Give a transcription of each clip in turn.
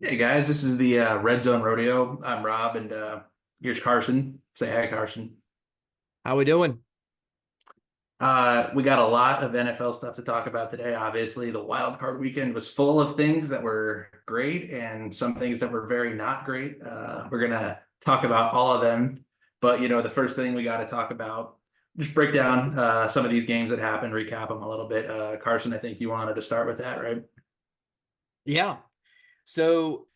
Hey guys, this is the Redzone Rodeo. I'm Rob, and here's Carson. Say hi, Carson. How we doing? We got a lot of NFL stuff to talk about today. Obviously, the wild card weekend was full of things that were great and some things that were very not great. We're gonna talk about all of them, but the first thing we got to talk about, just break down some of these games that happened, recap them a little bit. Carson, I think you wanted to start with that, right? Yeah. So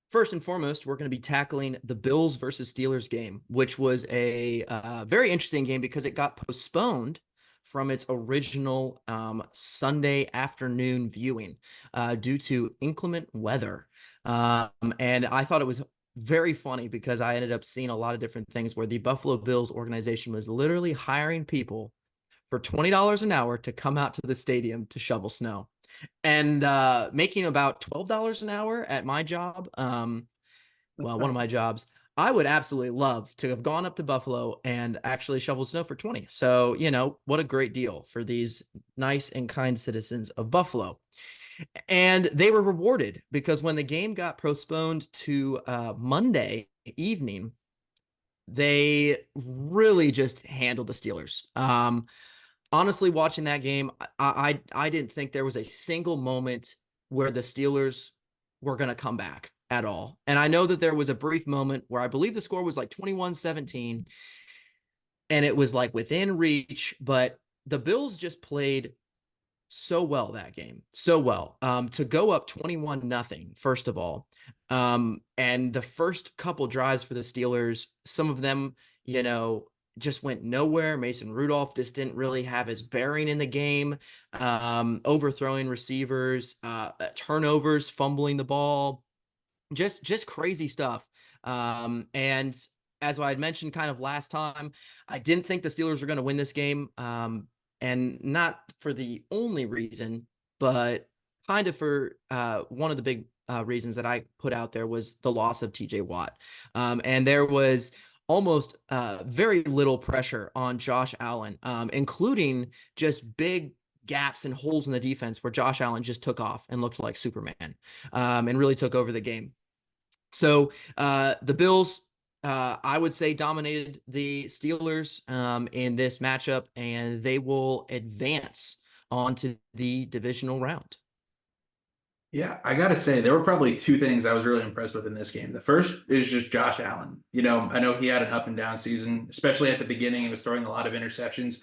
first and foremost, we're going to be tackling the Bills versus Steelers game, which was a very interesting game because it got postponed from its original Sunday afternoon viewing due to inclement weather. Um, and I thought it was very funny because I ended up seeing a lot of different things where the Buffalo Bills organization was literally hiring people for $20 an hour to come out to the stadium to shovel snow and making about $12 an hour at my job. Well, one of my jobs. I would absolutely love to have gone up to Buffalo and actually shoveled snow for 20. So, what a great deal for these nice and kind citizens of Buffalo. And they were rewarded because when the game got postponed to Monday evening, they really just handled the Steelers. Honestly, watching that game, I didn't think there was a single moment where the Steelers were going to come back at all. And I know that there was a brief moment where I believe the score was like 21-17 and it was like within reach, but the Bills just played so well that game. So well. To go up 21-0, first of all. And the first couple drives for the Steelers, some of them, just went nowhere. Mason Rudolph just didn't really have his bearing in the game. Overthrowing receivers, turnovers, fumbling the ball, just crazy stuff. And as I had mentioned kind of last time, I didn't think the Steelers were going to win this game. And not for the only reason, but kind of for one of the big reasons that I put out there was the loss of TJ Watt. And there was almost very little pressure on Josh Allen, including just big gaps and holes in the defense where Josh Allen just took off and looked like Superman, and really took over the game. So the Bills, I would say, dominated the Steelers in this matchup, and they will advance onto the divisional round. Yeah, I gotta say, there were probably two things I was really impressed with in this game. The first is just Josh Allen. I know he had an up and down season, especially at the beginning. He was throwing a lot of interceptions.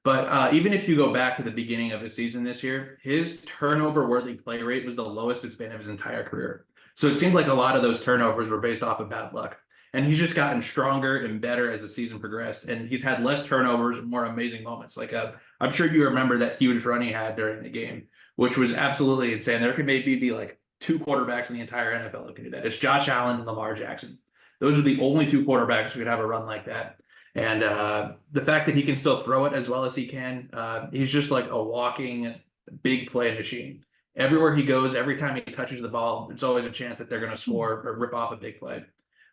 But even if you go back to the beginning of his season this year, his turnover worthy play rate was the lowest it's been of his entire career. So it seemed like a lot of those turnovers were based off of bad luck. And he's just gotten stronger and better as the season progressed. And he's had less turnovers and more amazing moments. Like I'm sure you remember that huge run he had during the game, which was absolutely insane. There could maybe be like two quarterbacks in the entire NFL who can do that. It's Josh Allen and Lamar Jackson. Those are the only two quarterbacks who could have a run like that. And the fact that he can still throw it as well as he can, he's just like a walking big play machine. Everywhere he goes, every time he touches the ball, there's always a chance that they're going to score or rip off a big play.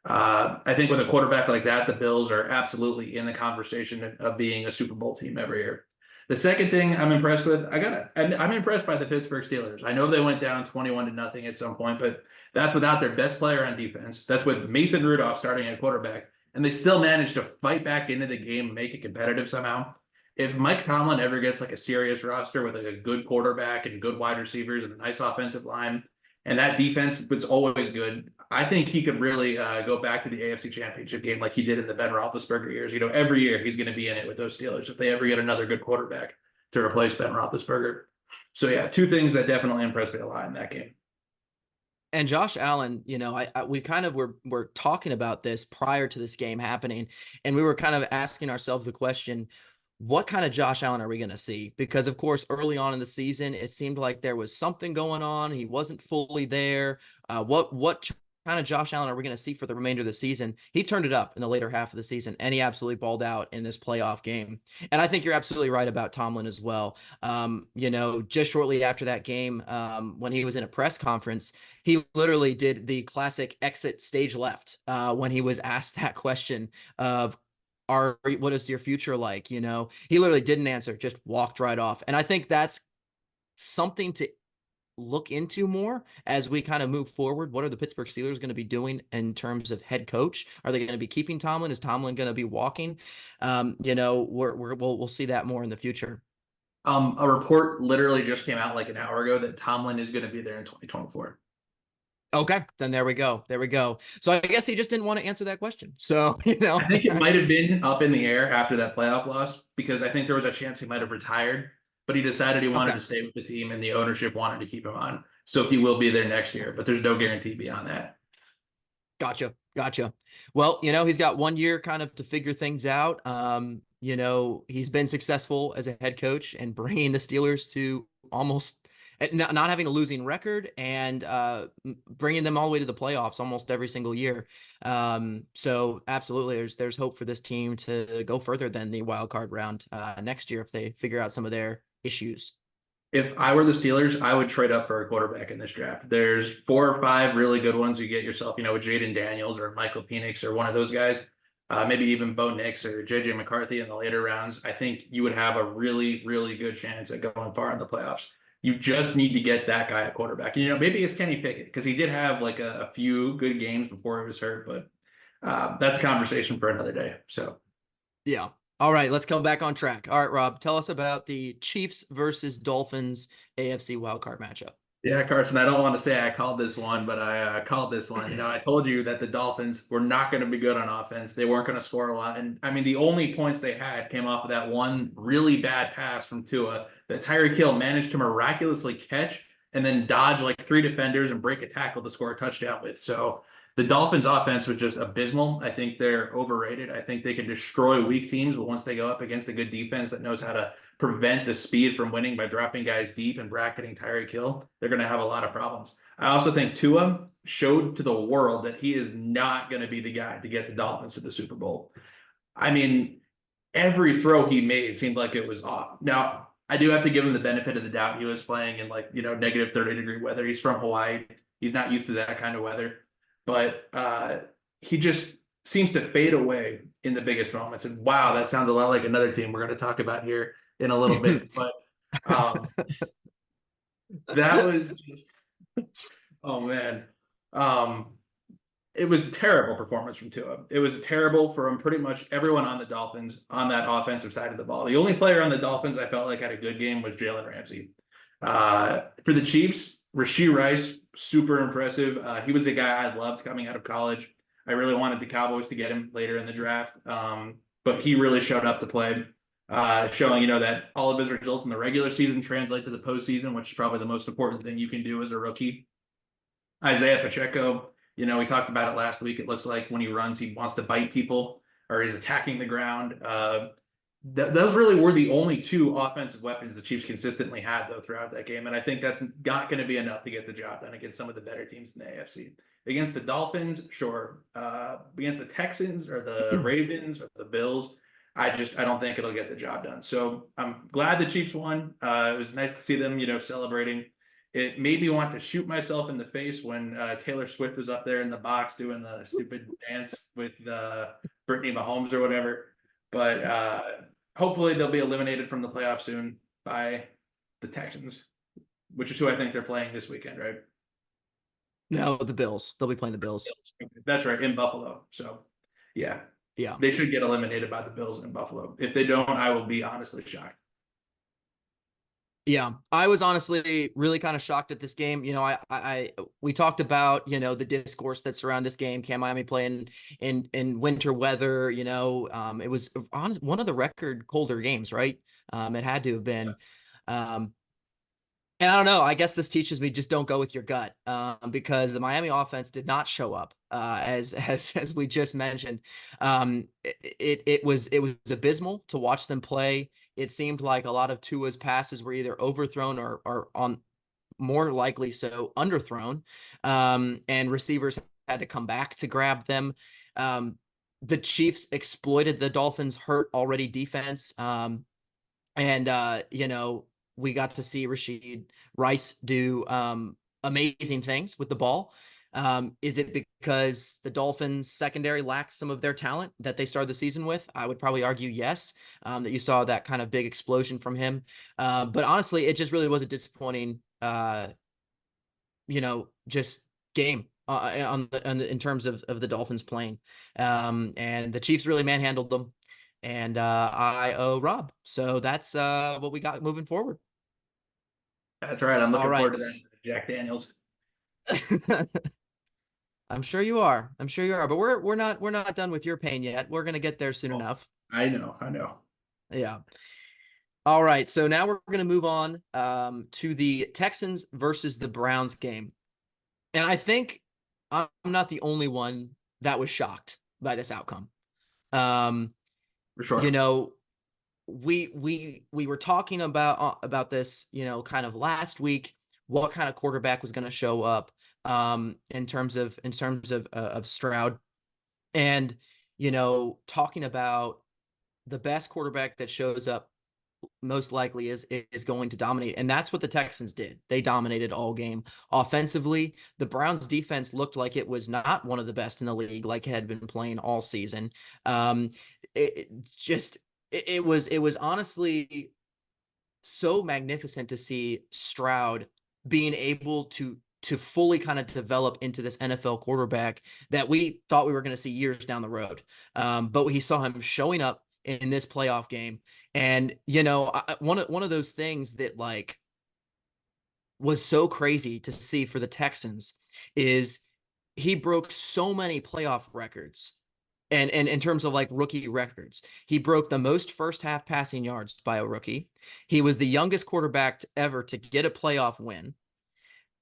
I think with a quarterback like that, the Bills are absolutely in the conversation of being a Super Bowl team every year. The second thing I'm impressed with, I'm impressed by the Pittsburgh Steelers. I know they went down 21-0 at some point, but that's without their best player on defense. That's with Mason Rudolph starting at quarterback, and they still managed to fight back into the game, and make it competitive somehow. If Mike Tomlin ever gets like a serious roster with like a good quarterback and good wide receivers and a nice offensive line, and that defense was always good, I think he could really go back to the AFC Championship game like he did in the Ben Roethlisberger years. Every year he's going to be in it with those Steelers if they ever get another good quarterback to replace Ben Roethlisberger. So yeah, two things that definitely impressed me a lot in that game. And Josh Allen, we kind of were talking about this prior to this game happening, and we were kind of asking ourselves the question, what kind of Josh Allen are we going to see? Because of course, early on in the season, it seemed like there was something going on. He wasn't fully there. What kind of Josh Allen are we going to see for the remainder of the season? He turned it up in the later half of the season, and he absolutely balled out in this playoff game. And I think you're absolutely right about Tomlin as well. Just shortly after that game, when he was in a press conference, he literally did the classic exit stage left when he was asked that question of, what is your future like? He literally didn't answer, just walked right off. And I think that's something to look into more as we kind of move forward. What are the Pittsburgh Steelers going to be doing in terms of head coach? Are they going to be keeping Tomlin? Is Tomlin going to be walking? We'll see that more in the future. A report literally just came out like an hour ago that Tomlin is going to be there in 2024. Okay, then there we go. There we go. So I guess he just didn't want to answer that question. So, I think it might have been up in the air after that playoff loss because I think there was a chance he might have retired, but he decided he wanted okay. to stay with the team and the ownership wanted to keep him on. So he will be there next year, but there's no guarantee beyond that. Gotcha. Gotcha. Well, he's got 1 year kind of to figure things out. He's been successful as a head coach and bringing the Steelers to almost not having a losing record and bringing them all the way to the playoffs almost every single year. So absolutely, there's hope for this team to go further than the wild card round next year if they figure out some of their issues. If I were the Steelers, I would trade up for a quarterback in this draft. There's 4 or 5 really good ones. You get yourself, with Jaden Daniels or Michael Penix or one of those guys, maybe even Bo Nix or JJ McCarthy in the later rounds. I think you would have a really, really good chance at going far in the playoffs. You just need to get that guy at quarterback. Maybe it's Kenny Pickett because he did have like a few good games before he was hurt, but that's a conversation for another day. So, yeah. All right, let's come back on track. All right, Rob, tell us about the Chiefs versus Dolphins AFC wildcard matchup. yeah, Carson, I don't want to say I called this one, but I called this one. I told you that the Dolphins were not going to be good on offense. They weren't going to score a lot. And I mean, the only points they had came off of that one really bad pass from Tua that Tyreek Hill managed to miraculously catch and then dodge like 3 defenders and break a tackle to score a touchdown with. So the Dolphins offense was just abysmal. I think they're overrated. I think they can destroy weak teams, but once they go up against a good defense that knows how to prevent the speed from winning by dropping guys deep and bracketing Tyreek Hill, they're going to have a lot of problems. I also think Tua showed to the world that he is not going to be the guy to get the Dolphins to the Super Bowl. I mean, every throw he made seemed like it was off. Now, I do have to give him the benefit of the doubt. He was playing in like, negative 30-degree weather. He's from Hawaii. He's not used to that kind of weather. But he just seems to fade away in the biggest moments. And wow, that sounds a lot like another team we're going to talk about here in a little bit. But that was just, oh man. It was a terrible performance from Tua. It was terrible from pretty much everyone on the Dolphins on that offensive side of the ball. The only player on the Dolphins I felt like had a good game was Jalen Ramsey. For the Chiefs, Rashee Rice, super impressive. He was a guy I loved coming out of college. I really wanted the Cowboys to get him later in the draft, but he really showed up to play, showing that all of his results in the regular season translate to the postseason, which is probably the most important thing you can do as a rookie. Isaiah Pacheco, we talked about it last week. It looks like when he runs, he wants to bite people or he's attacking the ground. Those really were the only 2 offensive weapons the Chiefs consistently had, though, throughout that game. And I think that's not going to be enough to get the job done against some of the better teams in the AFC. Against the Dolphins, sure. Against the Texans or the Ravens or the Bills, I don't think it'll get the job done. So I'm glad the Chiefs won. It was nice to see them, celebrating. It made me want to shoot myself in the face when Taylor Swift was up there in the box doing the stupid dance with Brittany Mahomes or whatever. But hopefully they'll be eliminated from the playoffs soon by the Texans, which is who I think they're playing this weekend, right? No, the Bills. They'll be playing the Bills. That's right, in Buffalo. So, yeah. Yeah. They should get eliminated by the Bills in Buffalo. If they don't, I will be honestly shocked. Yeah, I was honestly really kind of shocked at this game. We talked about, the discourse that surround this game. Can Miami play in winter weather? It was one of the record colder games, right? It had to have been. And I don't know. I guess this teaches me just don't go with your gut, because the Miami offense did not show up, as we just mentioned. It was abysmal to watch them play. It seemed like a lot of Tua's passes were either overthrown or on more likely so underthrown, and receivers had to come back to grab them. The Chiefs exploited the Dolphins' hurt already defense, and we got to see Rashee Rice do amazing things with the ball. Is it because the Dolphins secondary lacked some of their talent that they started the season with? I would probably argue yes, that you saw that kind of big explosion from him. But honestly, it just really was a disappointing just game in terms of the Dolphins playing. And the Chiefs really manhandled them. And I owe Rob. So that's what we got moving forward. That's right. I'm All looking forward right. to that Jack Daniels. I'm sure you are. I'm sure you are. But we're not done with your pain yet. We're gonna get there soon Oh, enough. I know, I know. Yeah. All right. So now we're gonna move on to the Texans versus the Browns game. And I think I'm not the only one that was shocked by this outcome. Um, For you sure. know, we were talking about this, kind of last week, what kind of quarterback was going to show up in terms of Stroud, and talking about the best quarterback that shows up most likely is going to dominate. And that's what the Texans did. They dominated all game. Offensively, the Browns defense looked like it was not one of the best in the league, like it had been playing all season. Um, it just it was honestly so magnificent to see Stroud being able to fully kind of develop into this NFL quarterback that we thought we were going to see years down the road. But he saw him showing up in this playoff game, and one of those things that like was so crazy to see for the Texans is he broke so many playoff records. And in terms of like rookie records, he broke the most first half passing yards by a rookie. He was the youngest quarterback ever to get a playoff win.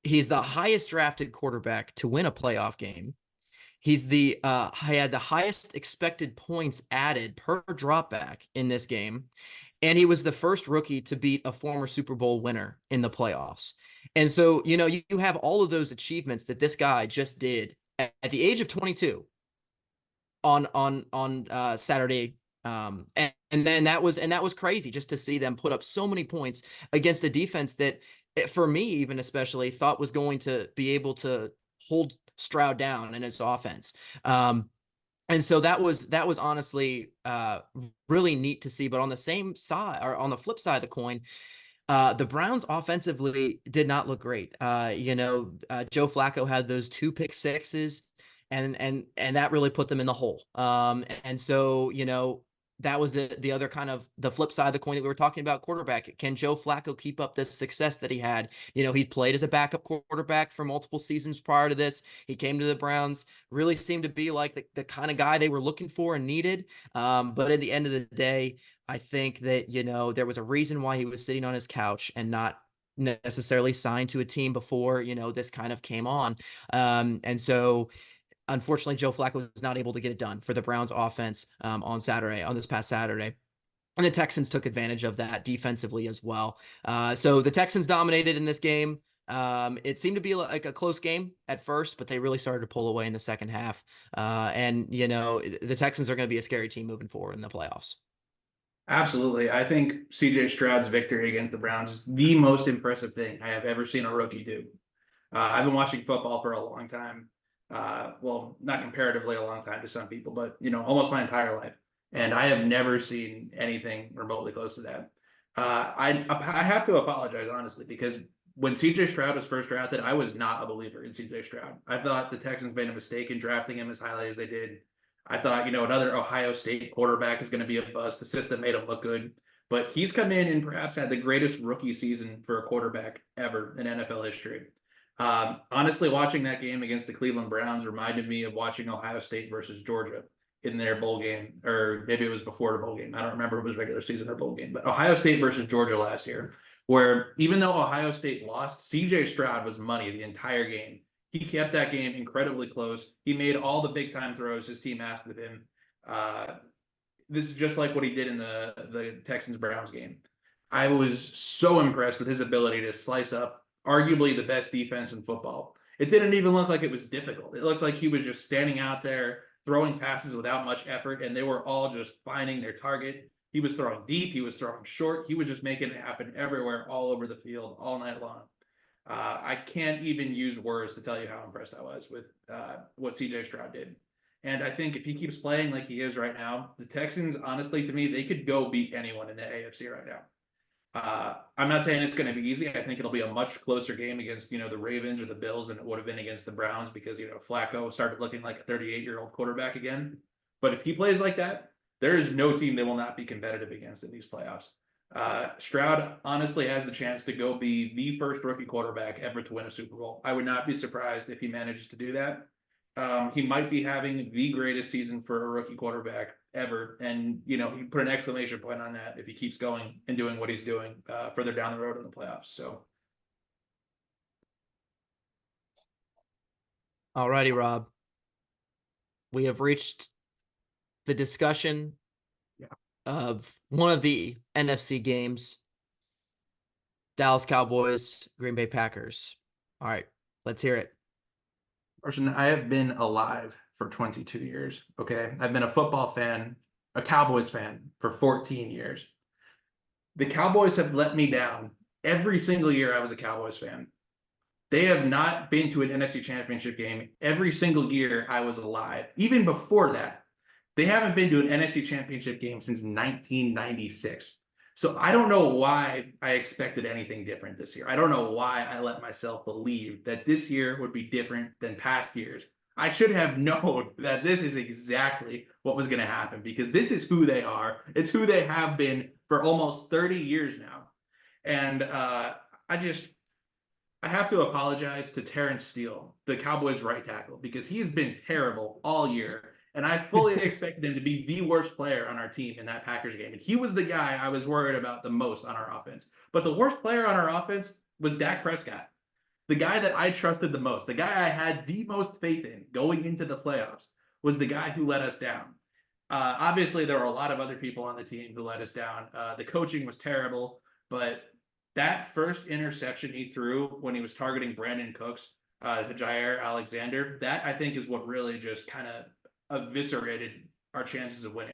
He's the highest drafted quarterback to win a playoff game. He had the highest expected points added per dropback in this game, and he was the first rookie to beat a former Super Bowl winner in the playoffs. And so, you have all of those achievements that this guy just did at the age of 22 on Saturday. And then that was crazy just to see them put up so many points against a defense that, for me, even especially, thought was going to be able to hold Stroud down in its offense. And so that was honestly really neat to see. But on the same side, or on the flip side of the coin, the Browns offensively did not look great. Joe Flacco had those two pick sixes, and that really put them in the hole. And so that was the other kind of the flip side of the coin that we were talking about. Quarterback, can Joe Flacco keep up this success that he had? He played as a backup quarterback for multiple seasons prior to this. He came to the Browns, really seemed to be like the kind of guy they were looking for and needed. But at the end of the day, I think that, there was a reason why he was sitting on his couch and not necessarily signed to a team before, this kind of came on. And so unfortunately, Joe Flacco was not able to get it done for the Browns offense on this past Saturday. And the Texans took advantage of that defensively as well. So the Texans dominated in this game. It seemed to be like a close game at first, but they really started to pull away in the second half. And the Texans are going to be a scary team moving forward in the playoffs. Absolutely. I think CJ Stroud's victory against the Browns is the most impressive thing I have ever seen a rookie do. I've been watching football for a long time. Well, not comparatively a long time to some people, but almost my entire life, and I have never seen anything remotely close to that. I have to apologize honestly because when CJ Stroud was first drafted, I was not a believer in CJ Stroud. I thought the Texans made a mistake in drafting him as highly as they did. I thought, another Ohio State quarterback is going to be a bust. The system made him look good, but he's come in and perhaps had the greatest rookie season for a quarterback ever in NFL history. Honestly, watching that game against the Cleveland Browns reminded me of watching Ohio State versus Georgia in their bowl game, or maybe it was before the bowl game. I don't remember if it was regular season or bowl game, but Ohio State versus Georgia last year, where even though Ohio State lost, CJ Stroud was money the entire game. He kept that game incredibly close. He made all the big time throws his team asked of him. Uh, this is just like what he did in the Texans Browns game. I was so impressed with his ability to slice up arguably the best defense in football. It didn't even look like it was difficult. It looked like he was just standing out there throwing passes without much effort, and they were all just finding their target. He was throwing deep, he was throwing short, he was just making it happen everywhere, all over the field, all night long. I can't even use words to tell you how impressed I was with what CJ Stroud did. And I think if he keeps playing like he is right now, the Texans, honestly, to me, they could go beat anyone in the AFC right now. I'm not saying it's going to be easy. I think it'll be a much closer game against, the Ravens or the Bills than it would have been against the Browns because, Flacco started looking like a 38-year-old quarterback again. But if he plays like that, there is no team they will not be competitive against in these playoffs. Stroud honestly has the chance to go be the first rookie quarterback ever to win a Super Bowl. I would not be surprised if he manages to do that. He might be having the greatest season for a rookie quarterback ever. And, you put an exclamation point on that if he keeps going and doing what he's doing further down the road in the playoffs. So, Alrighty, Rob. We have reached the discussion yeah. of one of the NFC games. Dallas Cowboys, Green Bay Packers. All right, let's hear it. Person, I have been alive for 22 years. Okay. I've been a football fan, a Cowboys fan for 14 years. The Cowboys have let me down every single year I was a Cowboys fan. They have not been to an NFC Championship game every single year I was alive. Even before that, they haven't been to an NFC Championship game since 1996. So I don't know why I expected anything different this year. I don't know why I let myself believe that this year would be different than past years. I should have known that this is exactly what was going to happen because this is who they are. It's who they have been for almost 30 years now. And I have to apologize to Terrence Steele, the Cowboys right tackle, because he's been terrible all year. And I fully expected him to be the worst player on our team in that Packers game. And he was the guy I was worried about the most on our offense. But the worst player on our offense was Dak Prescott, the guy that I trusted the most, the guy I had the most faith in going into the playoffs was the guy who let us down. Obviously, there were a lot of other people on the team who let us down. The coaching was terrible, but that first interception he threw when he was targeting Brandon Cooks, Jair Alexander, that I think is what really just kind of eviscerated our chances of winning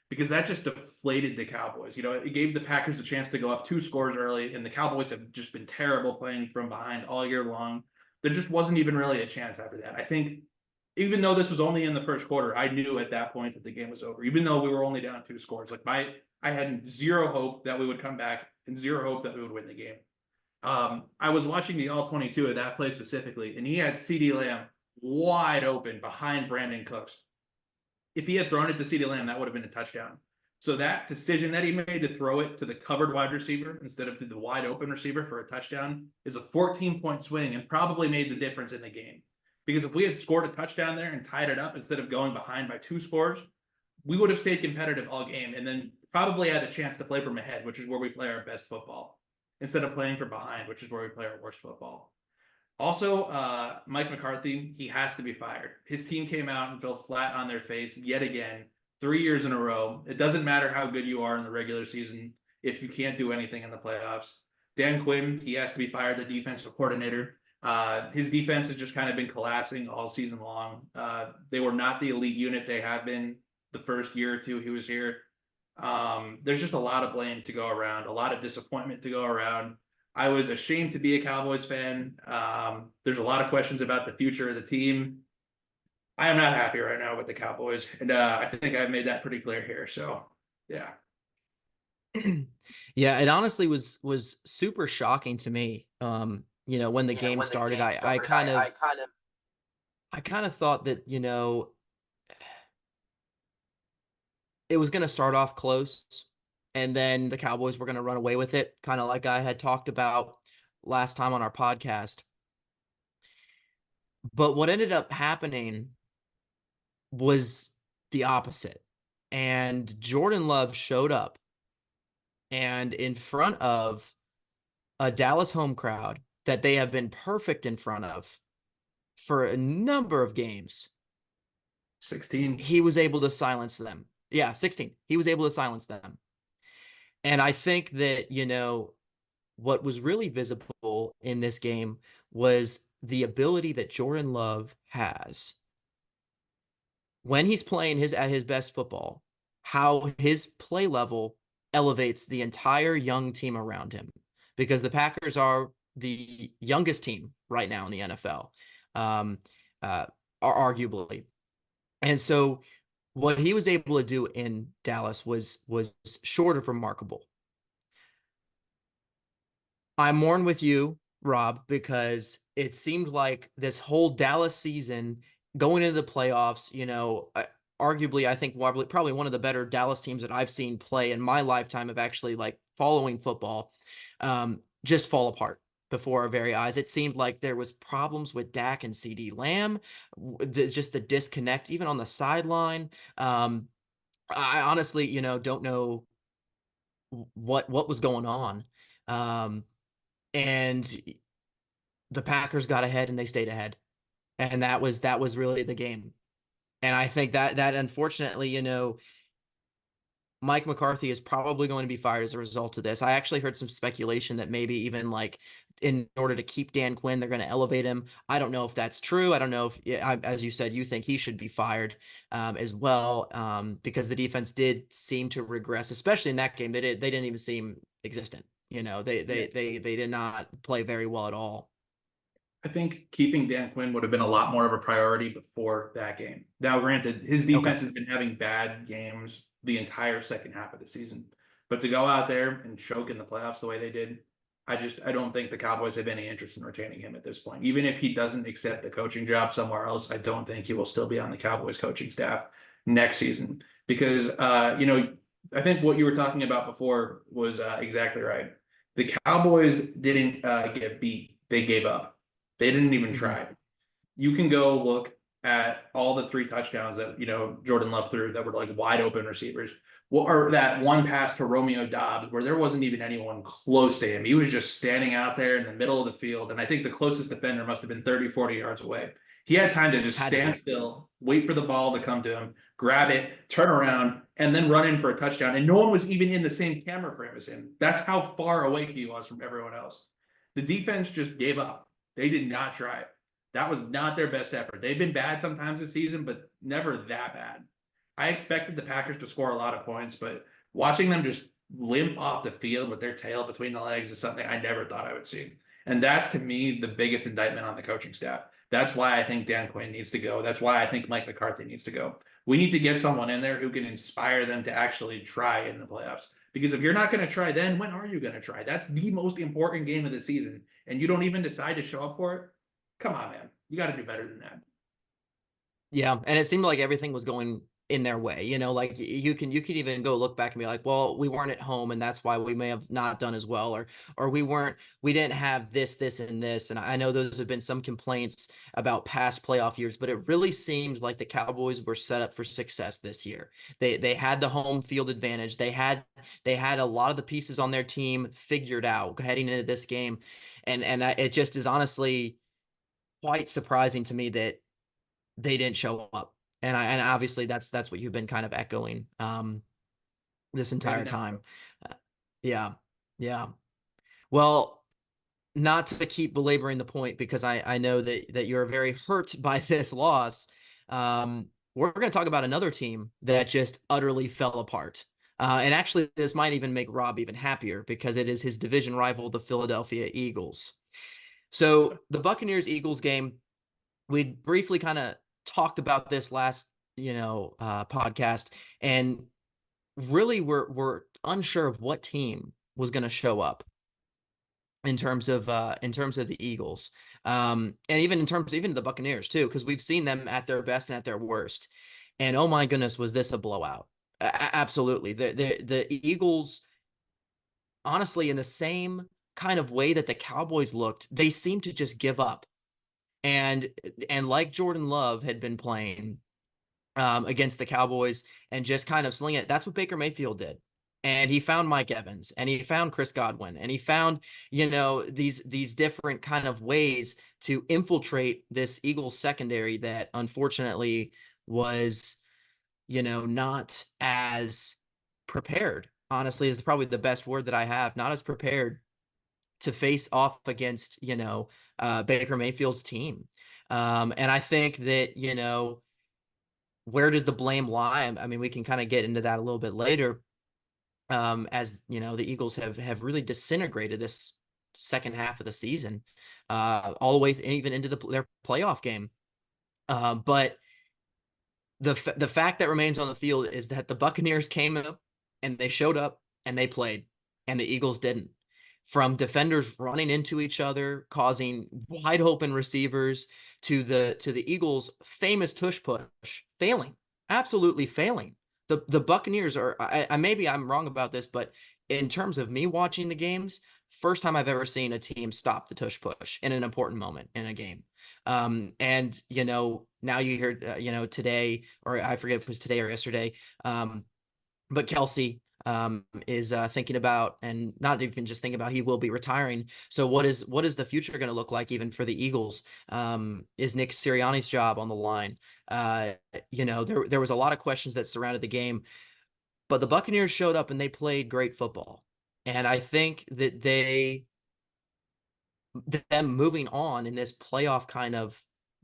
because that just deflated the Cowboys. It gave the Packers a chance to go up 2 scores early, and the Cowboys have just been terrible playing from behind all year long. There just wasn't even really a chance after that. I think even though this was only in the first quarter, I knew at that point that the game was over. Even though we were only down 2 scores, I had zero hope that we would come back and zero hope that we would win the game. I was watching the all 22 of that play specifically, and he had CeeDee Lamb wide open behind Brandon Cooks. If he had thrown it to CeeDee Lamb, that would have been a touchdown. So that decision that he made to throw it to the covered wide receiver instead of to the wide open receiver for a touchdown is a 14-point swing and probably made the difference in the game. Because if we had scored a touchdown there and tied it up instead of going behind by 2 scores, we would have stayed competitive all game and then probably had a chance to play from ahead, which is where we play our best football, instead of playing from behind, which is where we play our worst football. Also, Mike McCarthy, he has to be fired. His team came out and fell flat on their face yet again, 3 years in a row. It doesn't matter how good you are in the regular season if you can't do anything in the playoffs. Dan Quinn, he has to be fired, the defensive coordinator. His defense has just kind of been collapsing all season long. They were not the elite unit they have been the first year or two he was here. There's just a lot of blame to go around, a lot of disappointment to go around. I was ashamed to be a Cowboys fan. There's a lot of questions about the future of the team. I am not happy right now with the Cowboys, and I think I've made that pretty clear here. So, yeah. Yeah, it honestly was super shocking to me. When the game started, I kind of thought that, it was going to start off close and then the Cowboys were going to run away with it, kind of like I had talked about last time on our podcast. But what ended up happening was the opposite. And Jordan Love showed up, and in front of a Dallas home crowd that they have been perfect in front of for a number of games, 16. he was able to silence them. Yeah, 16. He was able to silence them. And I think that, what was really visible in this game was the ability that Jordan Love has when he's playing at his best football, how his play level elevates the entire young team around him, because the Packers are the youngest team right now in the NFL, are arguably. And so what he was able to do in Dallas was short of remarkable. I mourn with you, Rob, because it seemed like this whole Dallas season going into the playoffs, arguably, I think probably one of the better Dallas teams that I've seen play in my lifetime of actually like following football, just fall apart before our very eyes. It seemed like there was problems with Dak and CD Lamb, just the disconnect, even on the sideline. I honestly, don't know what was going on. Um, and the Packers got ahead and they stayed ahead. And that was really the game. And I think that unfortunately, Mike McCarthy is probably going to be fired as a result of this. I actually heard some speculation that maybe even like in order to keep Dan Quinn, they're going to elevate him. I don't know if that's true. I don't know if, as you said, you think he should be fired as well, because the defense did seem to regress, especially in that game. They didn't even seem existent. Yeah. They did not play very well at all. I think keeping Dan Quinn would have been a lot more of a priority before that game. Now, granted, his Okay. defense has been having bad games the entire second half of the season, but to go out there and choke in the playoffs the way they did, I don't think the Cowboys have any interest in retaining him at this point. Even if he doesn't accept the coaching job somewhere else, I don't think he will still be on the Cowboys coaching staff next season because I think what you were talking about before was exactly right. The Cowboys didn't get beat; they gave up. They didn't even Mm-hmm. try. You can go look at all the three touchdowns that Jordan Love threw that were like wide open receivers. Well, or that one pass to Romeo Dobbs where there wasn't even anyone close to him. He was just standing out there in the middle of the field. And I think the closest defender must have been 30, 40 yards away. He had time to just Had to stand be. still, wait for the ball to come to him, grab it, turn around, and then run in for a touchdown. And no one was even in the same camera frame as him. That's how far away he was from everyone else. The defense just gave up. They did not try it. That was not their best effort. They've been bad sometimes this season, but never that bad. I expected the Packers to score a lot of points, but watching them just limp off the field with their tail between the legs is something I never thought I would see. And that's to me the biggest indictment on the coaching staff. That's why I think Dan Quinn needs to go. That's why I think Mike McCarthy needs to go. We need to get someone in there who can inspire them to actually try in the playoffs. Because if you're not going to try, then when are you going to try? That's the most important game of the season, and you don't even decide to show up for it. Come on, man. You got to do better than that. Yeah, and it seemed like everything was going in their way. Like you can even go look back and be like, well, we weren't at home, and that's why we may have not done as well, or we didn't have this, and this. And I know those have been some complaints about past playoff years, but it really seemed like the Cowboys were set up for success this year. They had the home field advantage. They had a lot of the pieces on their team figured out heading into this game, and it just is honestly quite surprising to me that they didn't show up. And obviously that's what you've been kind of echoing this They did entire not time. show. Uh, yeah. Yeah. Well, not to keep belaboring the point because I know that you're very hurt by this loss. We're going to talk about another team that just utterly fell apart. And actually, this might even make Rob even happier because it is his division rival, the Philadelphia Eagles. So the Buccaneers Eagles game, we briefly kind of talked about this last, podcast, and really we're unsure of what team was going to show up in terms of the Eagles, and even in terms of even the Buccaneers too, because we've seen them at their best and at their worst. And oh my goodness, was this a blowout? Absolutely, the Eagles, honestly, in the same kind of way that the Cowboys looked, they seemed to just give up. And like Jordan Love had been playing against the Cowboys and just kind of sling it. That's what Baker Mayfield did. And he found Mike Evans and he found Chris Godwin and he found, these different kind of ways to infiltrate this Eagles secondary that unfortunately was, not as prepared. Honestly, is probably the best word that I have. Not as prepared to face off against, Baker Mayfield's team. And I think that, where does the blame lie? I mean, we can kind of get into that a little bit later. As the Eagles have really disintegrated this second half of the season, all the way even into their playoff game. But the fact that remains on the field is that the Buccaneers came up and they showed up and they played, and the Eagles didn't. from defenders running into each other, causing wide open receivers, to the Eagles' famous tush push failing, absolutely failing. The Buccaneers are, I maybe I'm wrong about this, but in terms of me watching the games, first time I've ever seen a team stop the tush push in an important moment in a game. And now you hear, today, or I forget if it was today or yesterday, but Kelsey is thinking about, and not even just thinking about, he will be retiring. So what is the future going to look like even for the Eagles? Is Nick Sirianni's job on the line? There was a lot of questions that surrounded the game, but the Buccaneers showed up and they played great football. And I think that them moving on in this playoff kind of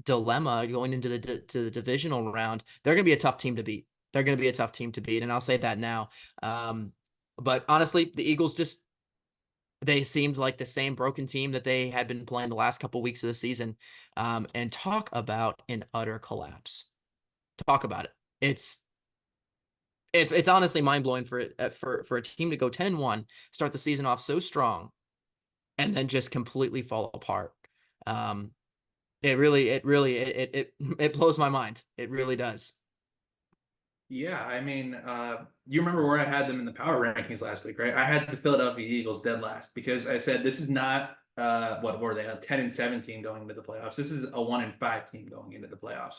dilemma going into the divisional round, they're going to be a tough team to beat. They're going to be a tough team to beat, and I'll say that now. But honestly, the Eagles they seemed like the same broken team that they had been playing the last couple weeks of the season. And talk about an utter collapse. Talk about it. It's honestly mind blowing for a team to go 10-1, start the season off so strong, and then just completely fall apart. It blows my mind. It really does. Yeah, I mean, you remember where I had them in the power rankings last week, right? I had the Philadelphia Eagles dead last because I said this is not what were they, a 10-7 team going into the playoffs. This is a 1-5 team going into the playoffs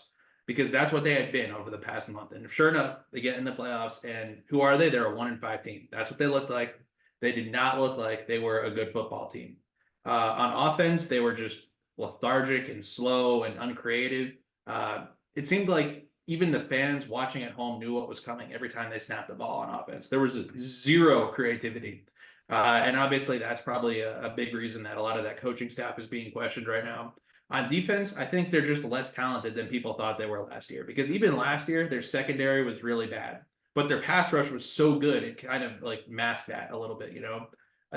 because that's what they had been over the past month. And sure enough, they get in the playoffs, and who are they? They're a 1-5 team. That's what they looked like. They did not look like they were a good football team. On offense, they were just lethargic and slow and uncreative. It seemed like even the fans watching at home knew what was coming every time they snapped the ball on offense. There was zero creativity. And obviously, that's probably a big reason that a lot of that coaching staff is being questioned right now. On defense, I think they're just less talented than people thought they were last year. Because even last year, their secondary was really bad, but their pass rush was so good it kind of like masked that a little bit.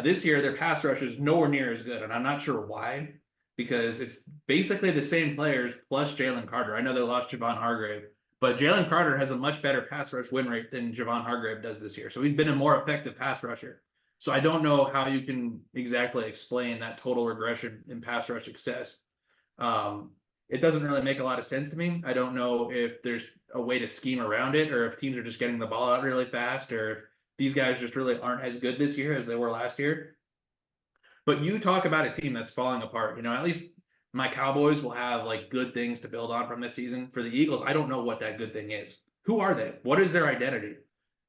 This year their pass rush is nowhere near as good, and I'm not sure why. Because it's basically the same players plus Jalen Carter. I know they lost Javon Hargrave, but Jalen Carter has a much better pass rush win rate than Javon Hargrave does this year. So he's been a more effective pass rusher. So I don't know how you can exactly explain that total regression in pass rush success. It doesn't really make a lot of sense to me. I don't know if there's a way to scheme around it, or if teams are just getting the ball out really fast, or if these guys just really aren't as good this year as they were last year. But you talk about a team that's falling apart. At least my Cowboys will have like good things to build on from this season. For the Eagles, I don't know what that good thing is. Who are they? What is their identity?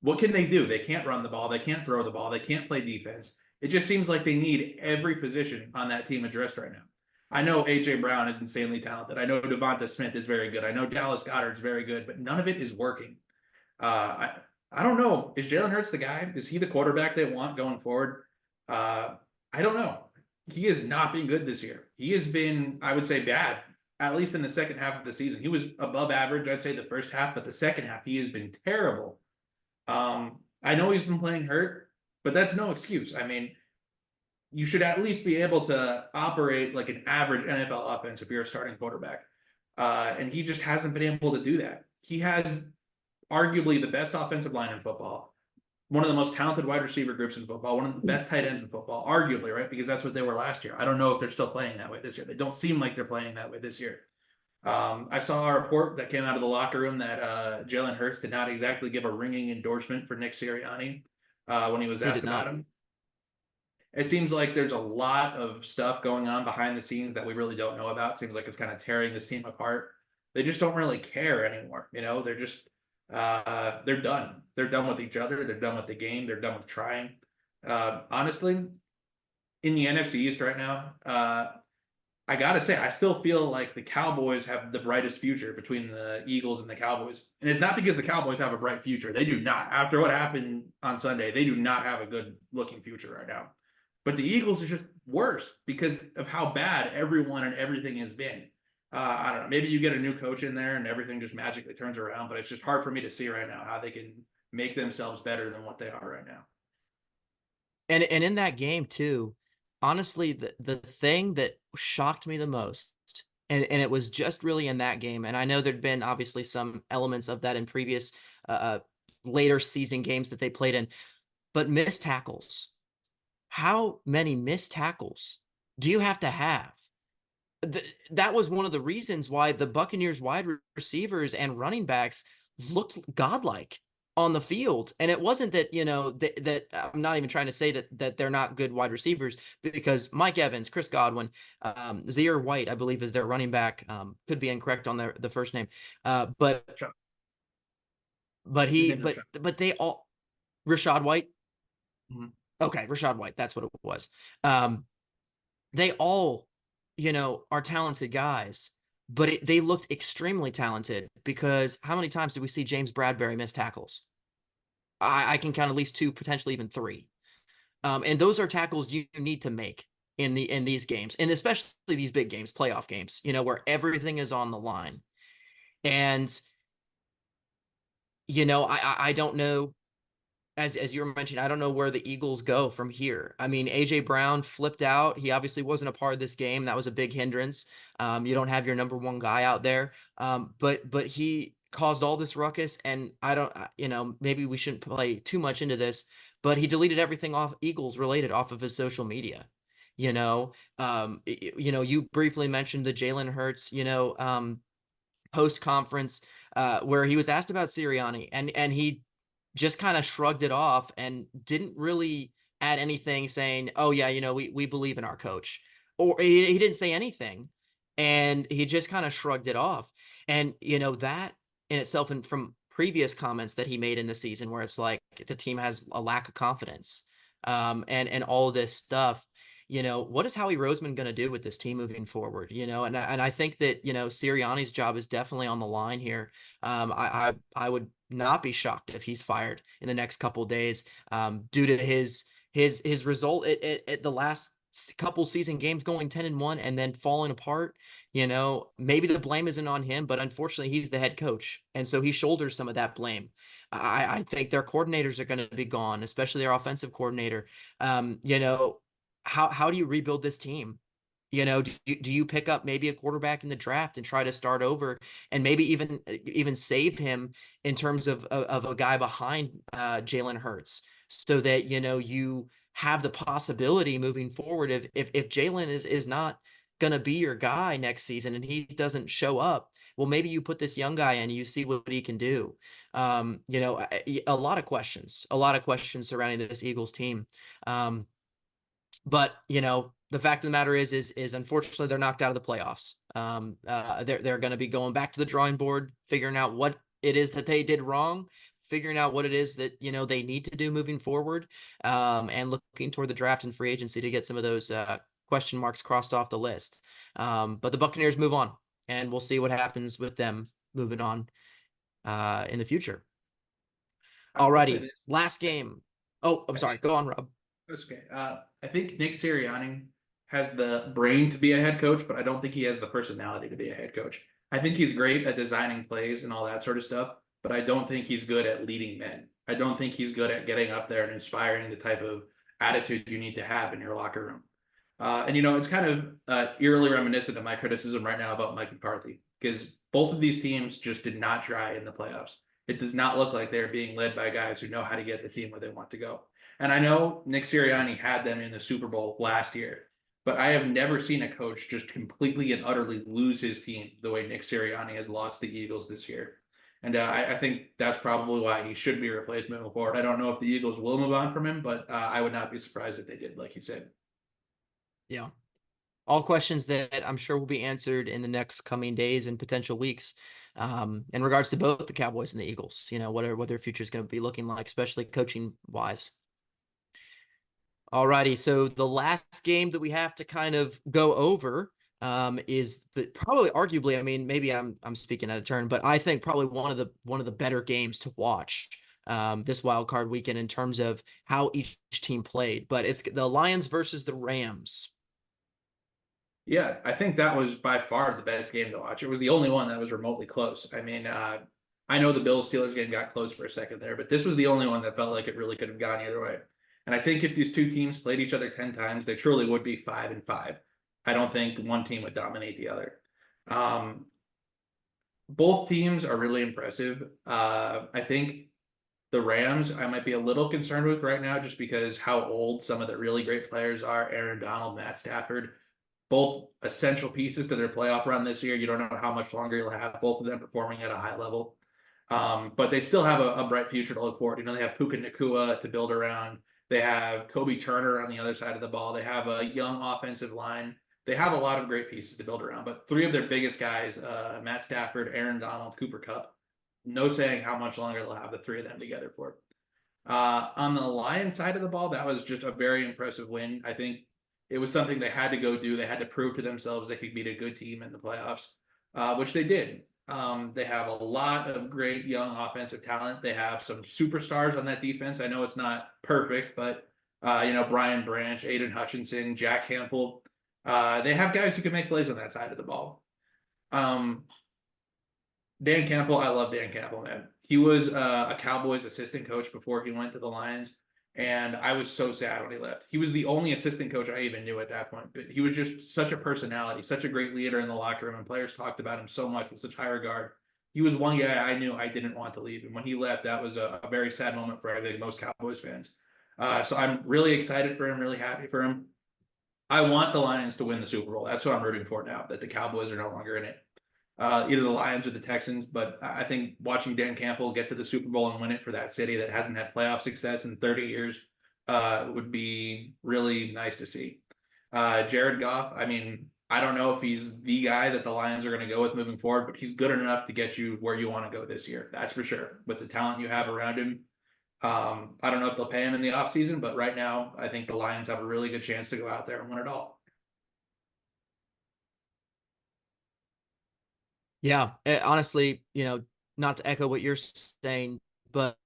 What can they do? They can't run the ball. They can't throw the ball. They can't play defense. It just seems like they need every position on that team addressed right now. I know A.J. Brown is insanely talented. I know Devonta Smith is very good. I know Dallas Goedert's very good, but none of it is working. I don't know. Is Jalen Hurts the guy? Is he the quarterback they want going forward? I don't know. He has not been good this year. He has been, I would say, bad, at least in the second half of the season. He was above average, I'd say, the first half, but the second half, he has been terrible. I know he's been playing hurt, but that's no excuse. I mean, you should at least be able to operate like an average NFL offense if you're a starting quarterback. And he just hasn't been able to do that. He has arguably the best offensive line in football, one of the most talented wide receiver groups in football, one of the best tight ends in football, arguably, right? Because that's what they were last year. I don't know if they're still playing that way this year. They don't seem like they're playing that way this year. I saw a report that came out of the locker room that Jalen Hurts did not exactly give a ringing endorsement for Nick Sirianni when he was asked about him. It seems like there's a lot of stuff going on behind the scenes that we really don't know about. It seems like it's kind of tearing this team apart. They just don't really care anymore. They're just they're done. They're done with each other. They're done with the game. They're done with trying. Honestly, in the NFC East right now, I gotta say, I still feel like the Cowboys have the brightest future between the Eagles and the Cowboys. And it's not because the Cowboys have a bright future. They do not. After what happened on Sunday, they do not have a good looking future right now. But the Eagles are just worse because of how bad everyone and everything has been. I don't know. Maybe you get a new coach in there and everything just magically turns around, but it's just hard for me to see right now how they can make themselves better than what they are right now. And in that game too, honestly, the thing that shocked me the most, and it was just really in that game, and I know there'd been obviously some elements of that in previous later season games that they played in, but missed tackles. how many missed tackles do you have to have? That was one of the reasons why the Buccaneers wide receivers and running backs looked godlike on the field. And it wasn't that, that I'm not even trying to say that they're not good wide receivers, because Mike Evans, Chris Godwin, Zaire White, I believe, is their running back. Could be incorrect on the first name. Uh, but but His he name's but Rashad. but they all Rashad White. Mhm. Okay, Rashad White, that's what it was. Um, they all, are talented guys, but they looked extremely talented, because how many times do we see James Bradbury miss tackles? I can count at least two, potentially even three. And those are tackles you need to make in these games, and especially these big games, playoff games, where everything is on the line. And I don't know, as you were mentioning, I don't know where the Eagles go from here. I mean, AJ Brown flipped out. He obviously wasn't a part of this game. That was a big hindrance. You don't have your number one guy out there, but he caused all this ruckus. And I don't, maybe we shouldn't play too much into this, but he deleted everything off Eagles related off of his social media. You briefly mentioned the Jalen Hurts, post conference, where he was asked about Sirianni, and he just kind of shrugged it off and didn't really add anything, saying, "Oh yeah, we believe in our coach," or he didn't say anything, and he just kind of shrugged it off. And that in itself, and from previous comments that he made in the season, where it's like the team has a lack of confidence, and all this stuff. What is Howie Roseman going to do with this team moving forward? And I think that Sirianni's job is definitely on the line here. I would not be shocked if he's fired in the next couple of days, due to his result at the last couple season games, going 10-1 and then falling apart. Maybe the blame isn't on him, but unfortunately he's the head coach, and so he shoulders some of that blame. I think their coordinators are going to be gone, especially their offensive coordinator. um, you know how do you rebuild this team? Do you pick up maybe a quarterback in the draft and try to start over, and maybe even save him in terms of a guy behind Jalen Hurts, so that you have the possibility moving forward, if Jalen is not gonna be your guy next season and he doesn't show up, well, maybe you put this young guy in and you see what he can do. A lot of questions surrounding this Eagles team. Um, but the fact of the matter is unfortunately they're knocked out of the playoffs. They're going to be going back to the drawing board, figuring out what it is that they did wrong, figuring out what it is that they need to do moving forward, and looking toward the draft and free agency to get some of those question marks crossed off the list. But the Buccaneers move on, and we'll see what happens with them moving on in the future. I'll say Alrighty, this. last I, game. Oh, I'm I sorry. think Go on, Rob. That's okay. I think Nick Sirianni has the brain to be a head coach, but I don't think he has the personality to be a head coach. I think he's great at designing plays and all that sort of stuff, but I don't think he's good at leading men. I don't think he's good at getting up there and inspiring the type of attitude you need to have in your locker room. And it's kind of eerily reminiscent of my criticism right now about Mike McCarthy, because both of these teams just did not try in the playoffs. It does not look like they're being led by guys who know how to get the team where they want to go. And I know Nick Sirianni had them in the Super Bowl last year, but I have never seen a coach just completely and utterly lose his team the way Nick Sirianni has lost the Eagles this year. And I think that's probably why he should be replaced moving forward. I don't know if the Eagles will move on from him, but I would not be surprised if they did, like you said. Yeah. All questions that I'm sure will be answered in the next coming days and potential weeks, in regards to both the Cowboys and the Eagles. What their future is going to be looking like, especially coaching wise. Alrighty, so the last game that we have to kind of go over, is probably, arguably, I mean, maybe I'm speaking out of turn, but I think probably one of the better games to watch, this wild card weekend, in terms of how each team played. But it's the Lions versus the Rams. Yeah, I think that was by far the best game to watch. It was the only one that was remotely close. I mean, I know the Bills Steelers game got close for a second there, but this was the only one that felt like it really could have gone either way. And I think if these two teams played each other 10 times, they truly would be 5-5. I don't think one team would dominate the other. Um, Both teams are really impressive. I think The Rams, I might be a little concerned with right now just because how old some of the really great players are. Aaron Donald, Matt Stafford, both essential pieces to their playoff run this year. You don't know how much longer you'll have both of them performing at a high level. But they still have a bright future to look forward. You know, they have Puka Nakua to build around. They have Kobe Turner on the other side of the ball. They have a young offensive line. They have a lot of great pieces to build around. But three of their biggest guys, Matt Stafford, Aaron Donald, Cooper Kupp, no saying how much longer they'll have the three of them together for. On the Lions side of the ball, that was just a very impressive win. I think it was something they had to go do. They had to prove to themselves they could beat a good team in the playoffs, which they did. They have a lot of great young offensive talent. They have some superstars on that defense. I know it's not perfect, but Brian Branch, Aiden Hutchinson, Jack Campbell, they have guys who can make plays on that side of the ball. Um, Dan Campbell, I love Dan Campbell, man. He was a Cowboys assistant coach before he went to the Lions, and I was so sad when he left. He was the only assistant coach I even knew at that point, but he was just such a personality, such a great leader in the locker room, and players talked about him so much with such high regard. He was one guy I knew I didn't want to leave, and when he left, that was a very sad moment for I think most Cowboys fans. So I'm really excited for him, really happy for him. I want the Lions to win the Super Bowl. That's what I'm rooting for now, that the Cowboys are no longer in it, either the Lions or the Texans. But I think watching Dan Campbell get to the Super Bowl and win it for that city that hasn't had playoff success in 30 years would be really nice to see. Jared Goff, I mean, I don't know if he's the guy that the Lions are going to go with moving forward, but he's good enough to get you where you want to go this year. That's for sure. With the talent you have around him, I don't know if they'll pay him in the offseason, but right now, I think the Lions have a really good chance to go out there and win it all. Yeah, honestly, not to echo what you're saying, but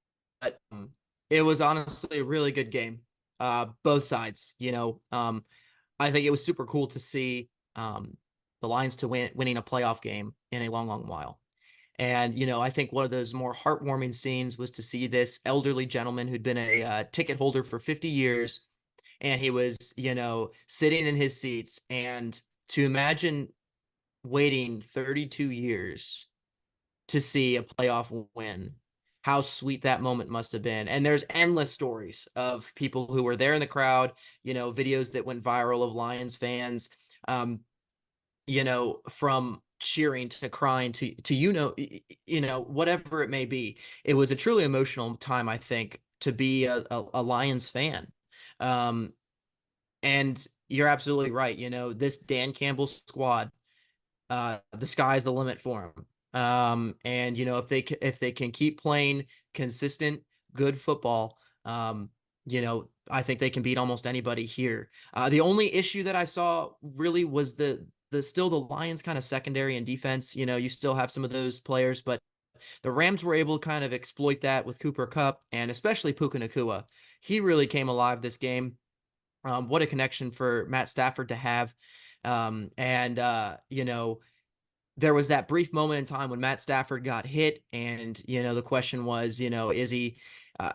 it was honestly a really good game. Both sides, I think it was super cool to see the Lions to winning a playoff game in a long, long while. And, I think one of those more heartwarming scenes was to see this elderly gentleman who'd been a ticket holder for 50 years. And he was, sitting in his seats. And to imagine waiting 32 years to see a playoff win, how sweet that moment must have been. And there's endless stories of people who were there in the crowd, videos that went viral of Lions fans, from cheering to crying to whatever it may be. It was a truly emotional time, I think, to be a Lions fan. And you're absolutely right. This Dan Campbell squad, the sky's the limit for him. And if they can keep playing consistent, good football, I think they can beat almost anybody here. The only issue that I saw really was the Lions kind of secondary and defense. You still have some of those players, but the Rams were able to kind of exploit that with Cooper Kupp and especially Puka Nakua. He really came alive this game. What a connection for Matt Stafford to have. There was that brief moment in time when Matt Stafford got hit, and the question was, is he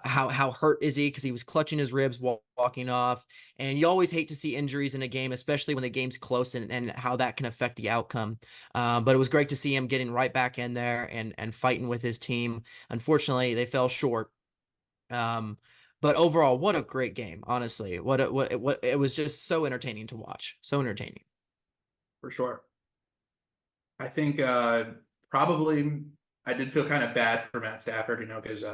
how hurt is he? Because he was clutching his ribs walking off, and you always hate to see injuries in a game, especially when the game's close and how that can affect the outcome. But it was great to see him getting right back in there and fighting with his team. Unfortunately, they fell short. But overall, what a great game! Honestly, what it was just so entertaining to watch, so entertaining For sure. I think probably I did feel kind of bad for Matt Stafford, because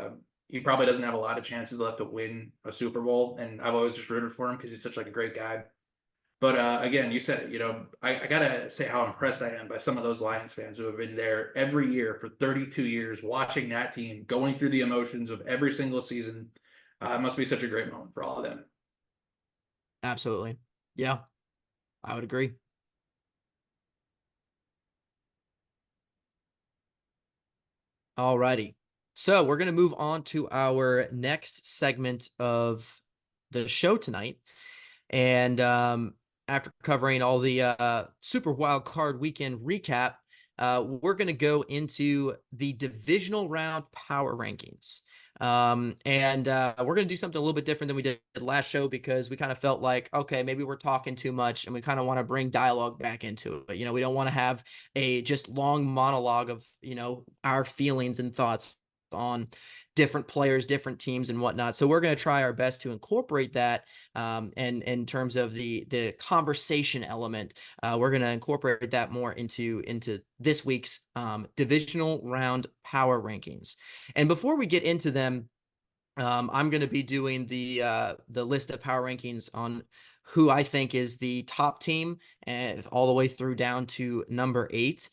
he probably doesn't have a lot of chances left to win a Super Bowl, and I've always just rooted for him because he's such like a great guy. But again, you said it, I gotta say how impressed I am by some of those Lions fans who have been there every year for 32 years, watching that team, going through the emotions of every single season. It must be such a great moment for all of them. Absolutely. Yeah, I would agree. Alrighty. So we're going to move on to our next segment of the show tonight. And after covering all the Super Wild Card weekend recap, we're going to go into the divisional round power rankings. And we're going to do something a little bit different than we did last show because we kind of felt like, okay, maybe we're talking too much and we kind of want to bring dialogue back into it. We don't want to have a just long monologue of, our feelings and thoughts on different players, different teams, and whatnot. So we're going to try our best to incorporate that. And in terms of the conversation element, we're going to incorporate that more into this week's divisional round power rankings. And before we get into them, I'm going to be doing the list of power rankings on who I think is the top team, and all the way through down to number 8.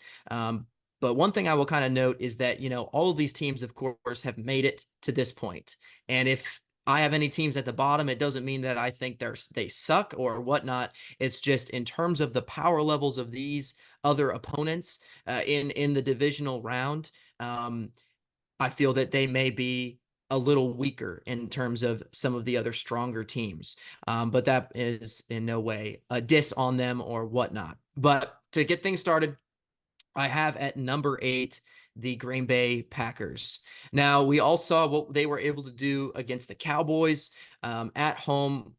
But one thing I will kind of note is that, all of these teams, of course, have made it to this point. And if I have any teams at the bottom, it doesn't mean that I think they suck or whatnot. It's just in terms of the power levels of these other opponents in the divisional round. I feel that they may be a little weaker in terms of some of the other stronger teams. But that is in no way a diss on them or whatnot. But to get things started, I have at number 8 the Green Bay Packers. Now, we all saw what they were able to do against the Cowboys at home.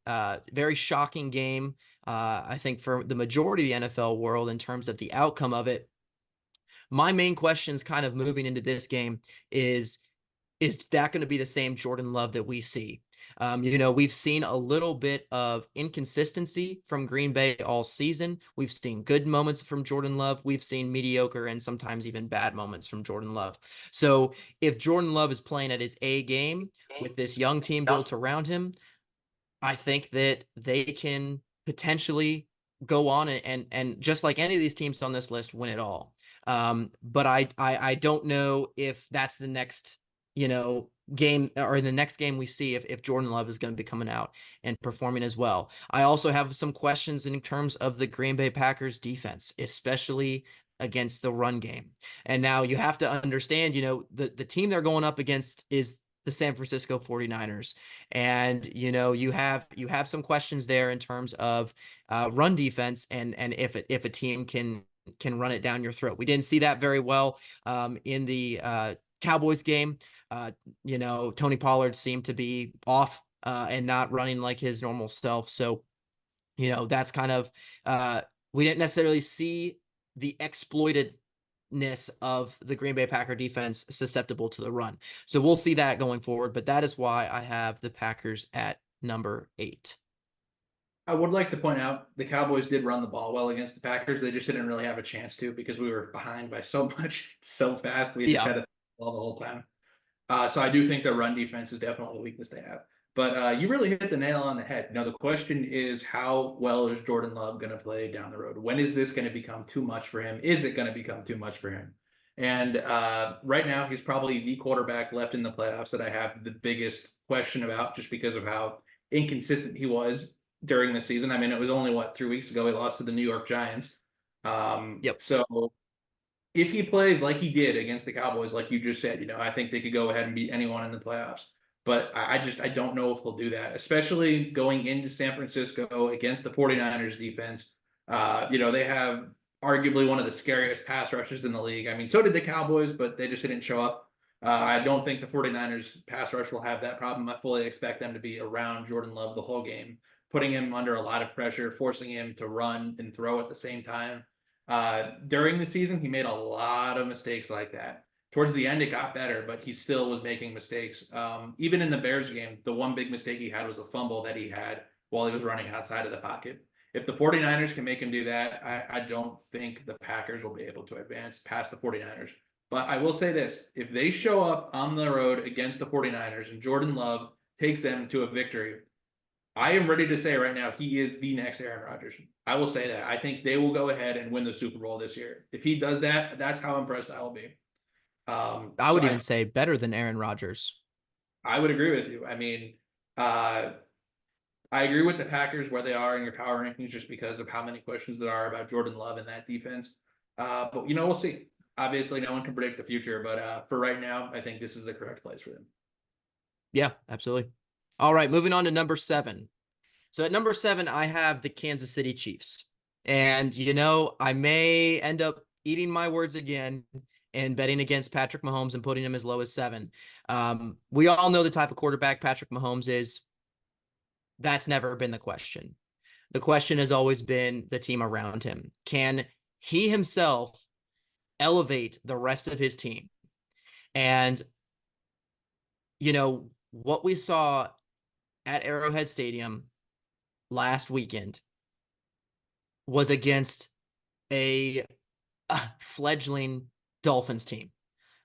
Very shocking game, I think, for the majority of the NFL world in terms of the outcome of it. My main questions kind of moving into this game is that going to be the same Jordan Love that we see? We've seen a little bit of inconsistency from Green Bay all season. We've seen good moments from Jordan Love. We've seen mediocre and sometimes even bad moments from Jordan Love. So if Jordan Love is playing at his A game with this young team built around him, I think that they can potentially go on and just like any of these teams on this list, win it all. But I don't know if that's the next, game, or in the next game we see if Jordan Love is going to be coming out and performing as well. I also have some questions in terms of the Green Bay Packers defense, especially against the run game. And now you have to understand, the team they're going up against is the San Francisco 49ers. And, you have some questions there in terms of run defense and if a team can run it down your throat. We didn't see that very well in the Cowboys game. Tony Pollard seemed to be off and not running like his normal self. So, that's kind of, we didn't necessarily see the exploitedness of the Green Bay Packer defense susceptible to the run. So we'll see that going forward, but that is why I have the Packers at number 8. I would like to point out the Cowboys did run the ball well against the Packers. They just didn't really have a chance to because we were behind by so much so fast. We just Yeah, had to ball the whole time. So I do think their run defense is definitely a weakness they have. But you really hit the nail on the head. Now the question is, how well is Jordan Love going to play down the road? When is this going to become too much for him? Is it going to become too much for him? And right now, he's probably the quarterback left in the playoffs that I have the biggest question about, just because of how inconsistent he was during the season. I mean, it was only 3 weeks ago he lost to the New York Giants. yep. So if he plays like he did against the Cowboys, like you just said, I think they could go ahead and beat anyone in the playoffs. But I don't know if they'll do that, especially going into San Francisco against the 49ers defense. They have arguably one of the scariest pass rushes in the league. I mean, so did the Cowboys, but they just didn't show up. I don't think the 49ers pass rush will have that problem. I fully expect them to be around Jordan Love the whole game, putting him under a lot of pressure, forcing him to run and throw at the same time. During the season, he made a lot of mistakes like that. Towards the end, it got better, but he still was making mistakes. Even in the Bears game, the one big mistake he had was a fumble that he had while he was running outside of the pocket. If the 49ers can make him do that, I don't think the Packers will be able to advance past the 49ers. But I will say this, if they show up on the road against the 49ers and Jordan Love takes them to a victory, I am ready to say right now he is the next Aaron Rodgers. I will say that. I think they will go ahead and win the Super Bowl this year. If he does that, that's how impressed I will be. I So would even say better than Aaron Rodgers. I would agree with you. I mean, I agree with the Packers where they are in your power rankings just because of how many questions there are about Jordan Love and that defense. But we'll see. Obviously, no one can predict the future, but for right now, I think this is the correct place for them. Yeah, absolutely. All right, moving on to number 7. So at number 7, I have the Kansas City Chiefs. And, I may end up eating my words again and betting against Patrick Mahomes and putting him as low as 7. We all know the type of quarterback Patrick Mahomes is. That's never been the question. The question has always been the team around him. Can he himself elevate the rest of his team? And what we saw at Arrowhead Stadium last weekend was against a fledgling Dolphins team.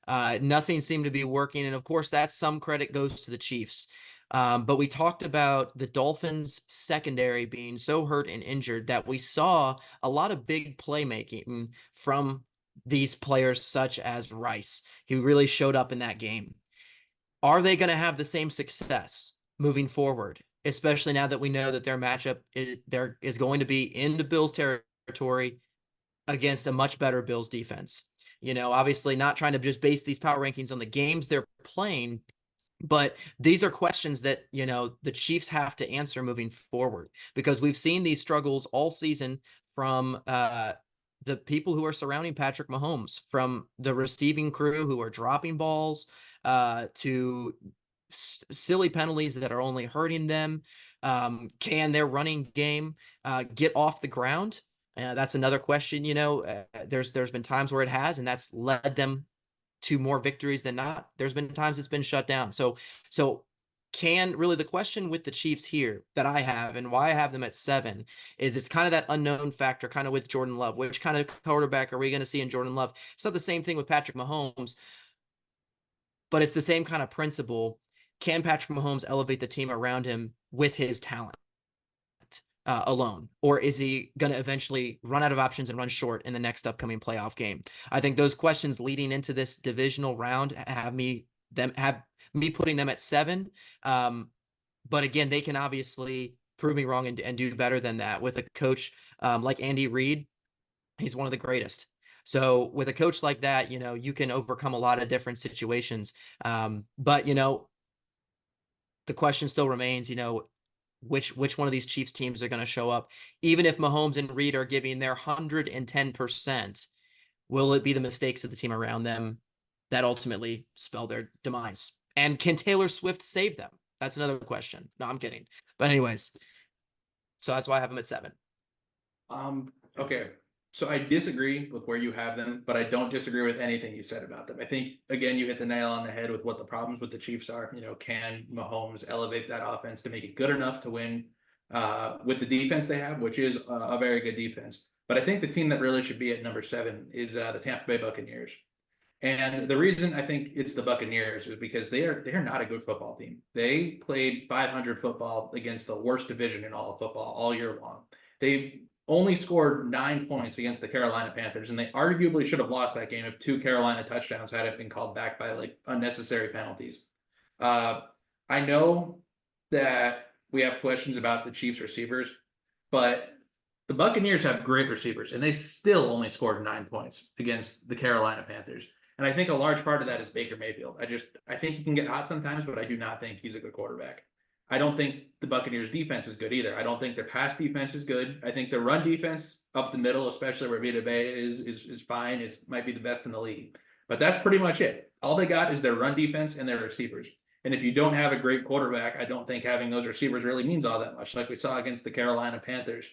Nothing seemed to be working. And of course, that's some credit goes to the Chiefs. But we talked about the Dolphins secondary being so hurt and injured that we saw a lot of big playmaking from these players, such as Rice. He really showed up in that game. Are they going to have the same success moving forward, especially now that we know that their matchup is going to be in the Bills territory against a much better Bills defense? Obviously not trying to just base these power rankings on the games they're playing, but these are questions that, the Chiefs have to answer moving forward, because we've seen these struggles all season from the people who are surrounding Patrick Mahomes, from the receiving crew who are dropping balls to silly penalties that are only hurting them. Can their running game get off the ground? That's another question. There's been times where it has, and that's led them to more victories than not. There's been times it's been shut down. So can really, the question with the Chiefs here that I have, and why I have them at 7, is it's kind of that unknown factor, kind of with Jordan Love. Which kind of quarterback are we going to see in Jordan Love? It's not the same thing with Patrick Mahomes, but it's the same kind of principle. Can Patrick Mahomes elevate the team around him with his talent alone? Or is he going to eventually run out of options and run short in the next upcoming playoff game? I think those questions leading into this divisional round have me putting them at 7. But again, they can obviously prove me wrong and do better than that with a coach like Andy Reid. He's one of the greatest. So with a coach like that, you can overcome a lot of different situations. But the question still remains, which one of these Chiefs teams are going to show up? Even if Mahomes and Reid are giving their 110%, will it be the mistakes of the team around them that ultimately spell their demise? And can Taylor Swift save them? That's another question. No, I'm kidding. But anyways, so that's why I have them at 7. Okay. So I disagree with where you have them, but I don't disagree with anything you said about them. I think, again, you hit the nail on the head with what the problems with the Chiefs are. Can Mahomes elevate that offense to make it good enough to win with the defense they have, which is a very good defense. But I think the team that really should be at number 7 is the Tampa Bay Buccaneers. And the reason I think it's the Buccaneers is because they're not a good football team. They played 500 football against the worst division in all of football all year long. They only scored 9 points against the Carolina Panthers, and they arguably should have lost that game if 2 Carolina touchdowns hadn't been called back by like unnecessary penalties. I know that we have questions about the Chiefs receivers, but the Buccaneers have great receivers, and they still only scored 9 points against the Carolina Panthers. And I think a large part of that is Baker Mayfield. I think he can get hot sometimes, but I do not think he's a good quarterback. I don't think the Buccaneers defense is good either. I don't think their pass defense is good. I think their run defense up the middle, especially where Vita Bay is fine. It might be the best in the league. But that's pretty much it. All they got is their run defense and their receivers. And if you don't have a great quarterback, I don't think having those receivers really means all that much, like we saw against the Carolina Panthers.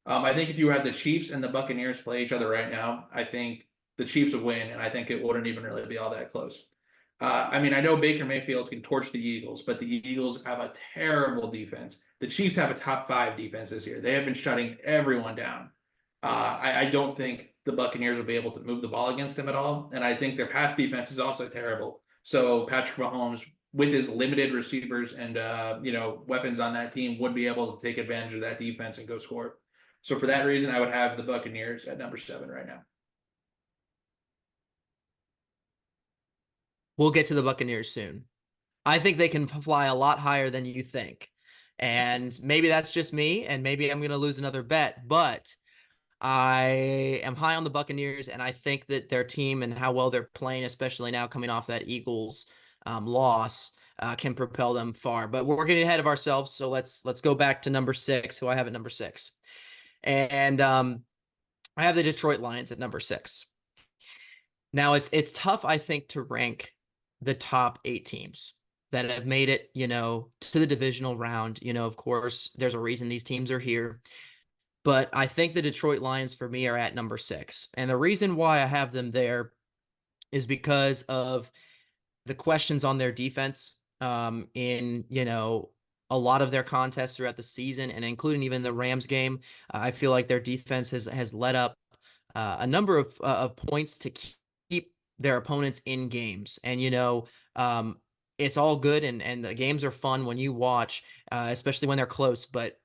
I think if you had the Chiefs and the Buccaneers play each other right now, I think the Chiefs would win, and I think it wouldn't even really be all that close. I know Baker Mayfield can torch the Eagles, but the Eagles have a terrible defense. The Chiefs have a top 5 defense this year. They have been shutting everyone down. I don't think the Buccaneers will be able to move the ball against them at all, and I think their pass defense is also terrible. So Patrick Mahomes, with his limited receivers and weapons on that team, would be able to take advantage of that defense and go score. So for that reason, I would have the Buccaneers at number 7 right now. We'll get to the Buccaneers soon. I think they can fly a lot higher than you think. And maybe that's just me, and maybe I'm going to lose another bet, but I am high on the Buccaneers, and I think that their team and how well they're playing, especially now coming off that Eagles loss, can propel them far. But we're getting ahead of ourselves, so let's go back to number 6, who I have at number 6. And I have the Detroit Lions at number 6. Now, it's tough, I think, to rank the top 8 teams that have made it, to the divisional round. Of course, there's a reason these teams are here. But I think the Detroit Lions, for me, are at number 6. And the reason why I have them there is because of the questions on their defense. in, a lot of their contests throughout the season, and including even the Rams game. I feel like their defense has led up a number of points to keep their opponents in games. And, it's all good, and the games are fun when you watch, especially when they're close. But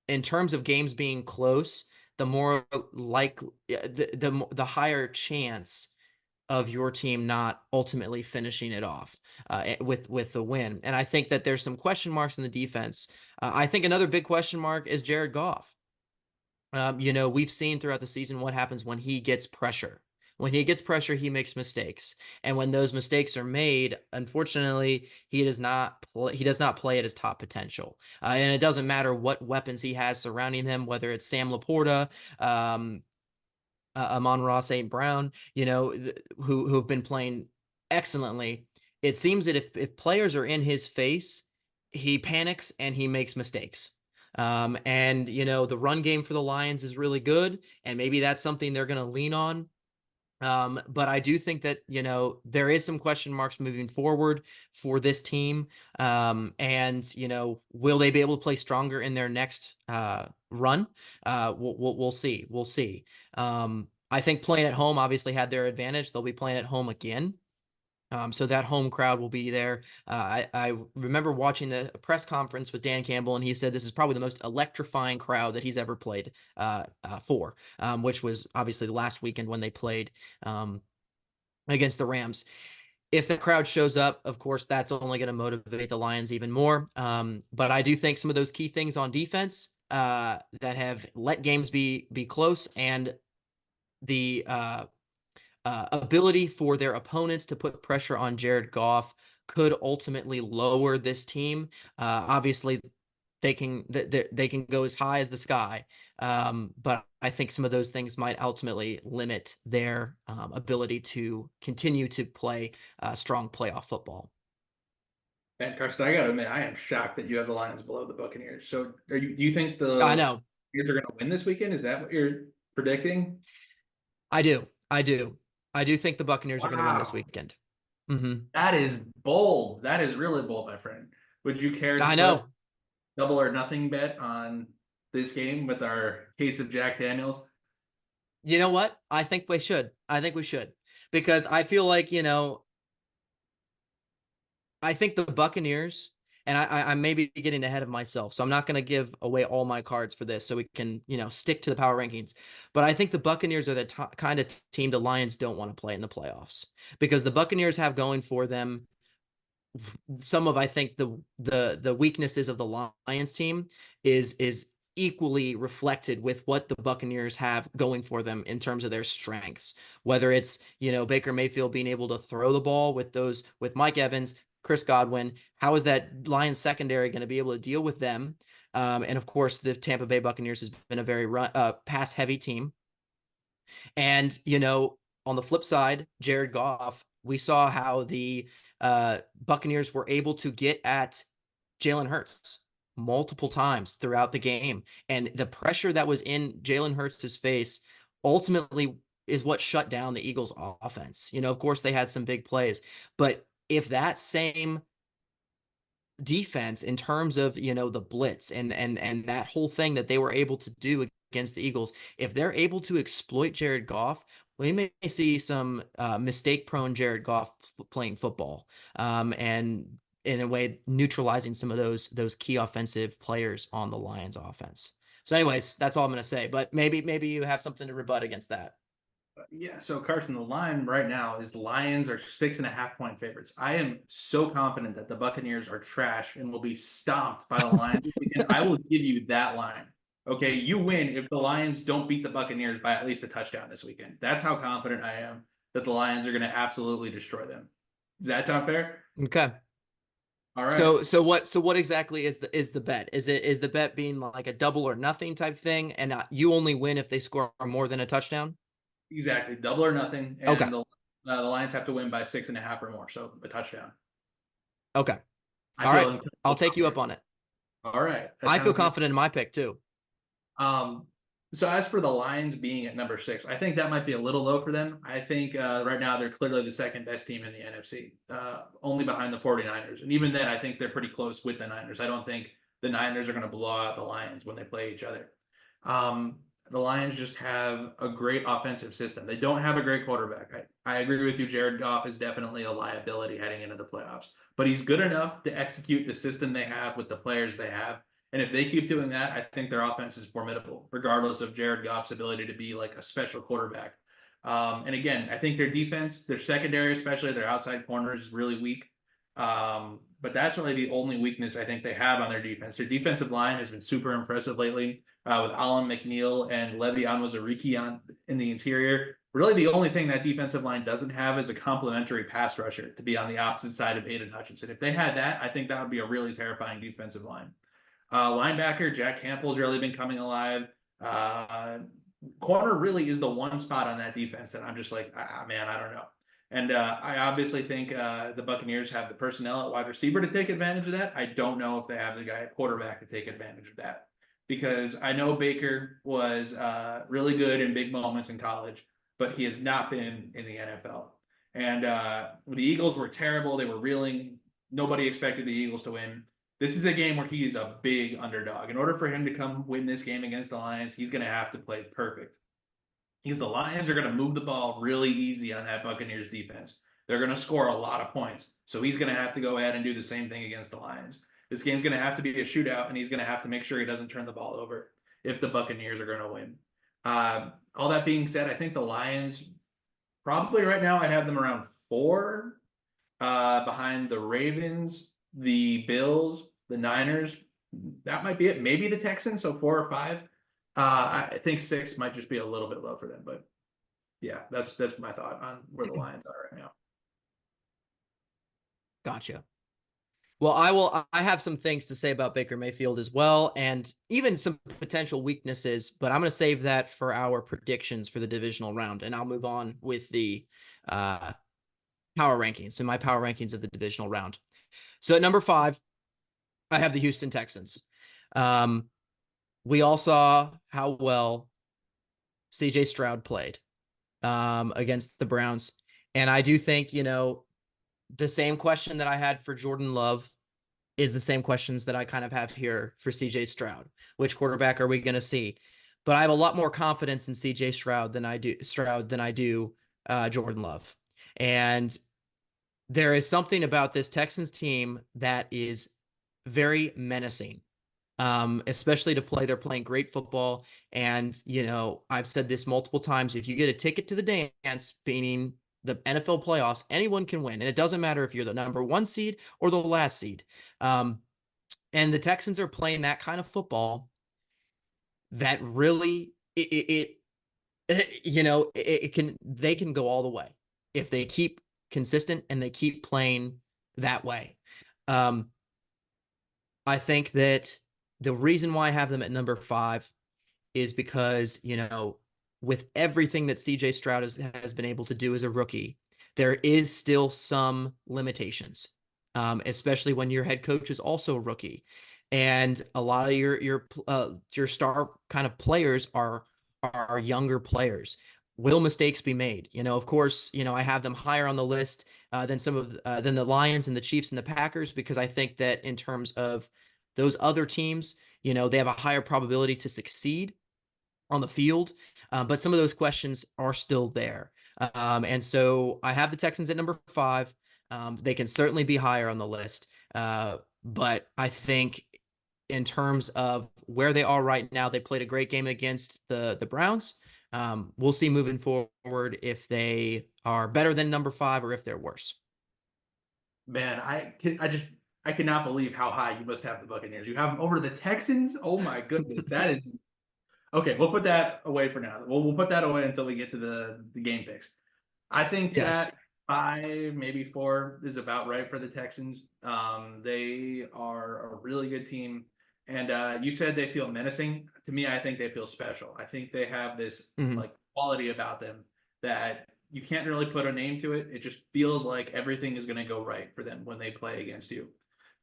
in terms of games being close, the more like the higher chance of your team not ultimately finishing it off with the win. And I think that there's some question marks in the defense. I think another big question mark is Jared Goff. We've seen throughout the season what happens when he gets pressure. When he gets pressure, he makes mistakes, and when those mistakes are made, unfortunately, he does not play at his top potential. And it doesn't matter what weapons he has surrounding him, whether it's Sam Laporta, Amon-Ra St. Brown, who've been playing excellently. It seems that if players are in his face, he panics and he makes mistakes. And the run game for the Lions is really good, and maybe that's something they're going to lean on. But I do think that, there is some question marks moving forward for this team. And, will they be able to play stronger in their next run? We'll see. We'll see. I think playing at home obviously had their advantage. They'll be playing at home again. So that home crowd will be there. I remember watching the press conference with Dan Campbell, and he said this is probably the most electrifying crowd that he's ever played for, which was obviously the last weekend when they played against the Rams. If the crowd shows up, of course, that's only going to motivate the Lions even more. But I do think some of those key things on defense that have let games be close, and the ability for their opponents to put pressure on Jared Goff could ultimately lower this team. Obviously, they can go as high as the sky, but I think some of those things might ultimately limit their ability to continue to play strong playoff football. And Carson, I gotta admit, I am shocked that you have the Lions below the Buccaneers. So, do you think I the know, Buccaneers are going to win this weekend? Is that what you're predicting? I do, I do, I do think the Buccaneers are going to win this Wow, weekend. Hmm. that is bold. That is really bold, my friend. Would you care to I put know. double or nothing bet on this game with our case of Jack Daniels? You know what? I think we should. Because I feel like, I think the Buccaneers, and I may be getting ahead of myself, so I'm not going to give away all my cards for this, so we can, stick to the power rankings. But I think the Buccaneers are the kind of team the Lions don't want to play in the playoffs, because the Buccaneers have going for them some of, I think, the weaknesses of the Lions team is equally reflected with what the Buccaneers have going for them in terms of their strengths. Whether it's, Baker Mayfield being able to throw the ball with Mike Evans, Chris Godwin, how is that Lions secondary going to be able to deal with them? And of course, the Tampa Bay Buccaneers has been a very pass heavy team. And, on the flip side, Jared Goff, we saw how the Buccaneers were able to get at Jalen Hurts multiple times throughout the game. And the pressure that was in Jalen Hurts' face ultimately is what shut down the Eagles' offense. Of course, they had some big plays, but if that same defense in terms of the blitz and that whole thing that they were able to do against the Eagles, if they're able to exploit Jared Goff, we may see some mistake prone Jared Goff playing football, and in a way neutralizing some of those key offensive players on the Lions offense. So anyways, that's all I'm going to say, but maybe you have something to rebut against that. Yeah, so Carson, the line right now is Lions are 6.5 point favorites. I am so confident that the Buccaneers are trash and will be stomped by the Lions this weekend. I will give you that line. Okay, you win if the Lions don't beat the Buccaneers by at least a touchdown this weekend. That's how confident I am that the Lions are going to absolutely destroy them. Does that sound fair? Okay. All right. So what exactly is the bet? Is the bet being like a double or nothing type thing, and you only win if they score more than a touchdown? Exactly. Double or nothing. Okay. And the Lions have to win by 6.5 or more. So a touchdown. Okay. I All feel right. I'll incredibly take you up confident. on it. All right. That I feel sounds good. confident in my pick too. Um, So as for the Lions being at number 6, I think that might be a little low for them. I think right now they're clearly the second best team in the NFC, only behind the 49ers. And even then, I think they're pretty close with the Niners. I don't think the Niners are going to blow out the Lions when they play each other. The Lions just have a great offensive system. They don't have a great quarterback. I agree with you. Jared Goff is definitely a liability heading into the playoffs, but he's good enough to execute the system they have with the players they have. And if they keep doing that, I think their offense is formidable, regardless of Jared Goff's ability to be like a special quarterback. And again, I think their defense, their secondary, especially their outside corners, is really weak. But that's really the only weakness I think they have on their defense. Their defensive line has been super impressive lately, with Alan McNeil and Le'Veon Ozariki in the interior. Really, the only thing that defensive line doesn't have is a complementary pass rusher to be on the opposite side of Aiden Hutchinson. If they had that, I think that would be a really terrifying defensive line. Linebacker Jack Campbell's really been coming alive. Corner really is the one spot on that defense that I'm just like, man, I don't know. And I obviously think the Buccaneers have the personnel at wide receiver to take advantage of that. I don't know if they have the guy at quarterback to take advantage of that, because I know Baker was really good in big moments in college, but he has not been in the NFL. And the Eagles were terrible. They were reeling. Nobody expected the Eagles to win. This is a game where he is a big underdog. In order for him to come win this game against the Lions, he's going to have to play perfect. Because the Lions are going to move the ball really easy on that Buccaneers defense. They're going to score a lot of points. So he's going to have to go ahead and do the same thing against the Lions. This game's going to have to be a shootout, and he's going to have to make sure he doesn't turn the ball over if the Buccaneers are going to win. All that being said, I think the Lions, probably right now, I'd have them around 4, behind the Ravens, the Bills, the Niners. That might be it. Maybe the Texans, so 4 or 5. I think 6 might just be a little bit low for them, but yeah, that's my thought on where the Lions are right now. Gotcha. Well, I have some things to say about Baker Mayfield as well, and even some potential weaknesses, but I'm going to save that for our predictions for the divisional round, and I'll move on with the power rankings and my power rankings of the divisional round. So at number 5, I have the Houston Texans. We all saw how well CJ Stroud played against the Browns. And I do think, the same question that I had for Jordan Love is the same questions that I kind of have here for CJ Stroud. Which quarterback are we going to see? But I have a lot more confidence in CJ Stroud than I do Jordan Love. And there is something about this Texans team that is very menacing, especially to play. They're playing great football. And, I've said this multiple times. If you get a ticket to the dance, meaning the NFL playoffs, anyone can win. And it doesn't matter if you're the number 1 seed or the last seed. And the Texans are playing that kind of football that really, they can go all the way if they keep consistent and they keep playing that way. I think that the reason why I have them at number 5 is because, with everything that CJ Stroud has been able to do as a rookie, there is still some limitations, especially when your head coach is also a rookie. And a lot of your star kind of players are younger players. Will mistakes be made? Of course, I have them higher on the list than than the Lions and the Chiefs and the Packers, because I think that in terms of those other teams, they have a higher probability to succeed on the field. But some of those questions are still there. And so I have the Texans at number 5. They can certainly be higher on the list. But I think in terms of where they are right now, they played a great game against the Browns. We'll see moving forward if they are better than number 5 or if they're worse. Man, I cannot believe how high you must have the Buccaneers. You have them over the Texans? Oh my goodness. That is okay. We'll put that away for now. We'll put that away until we get to the game picks. I think Yes. that 5, maybe 4 is about right for the Texans. They are a really good team. And you said they feel menacing. To me, I think they feel special. I think they have this Mhm. like quality about them that you can't really put a name to it. It just feels like everything is going to go right for them when they play against you.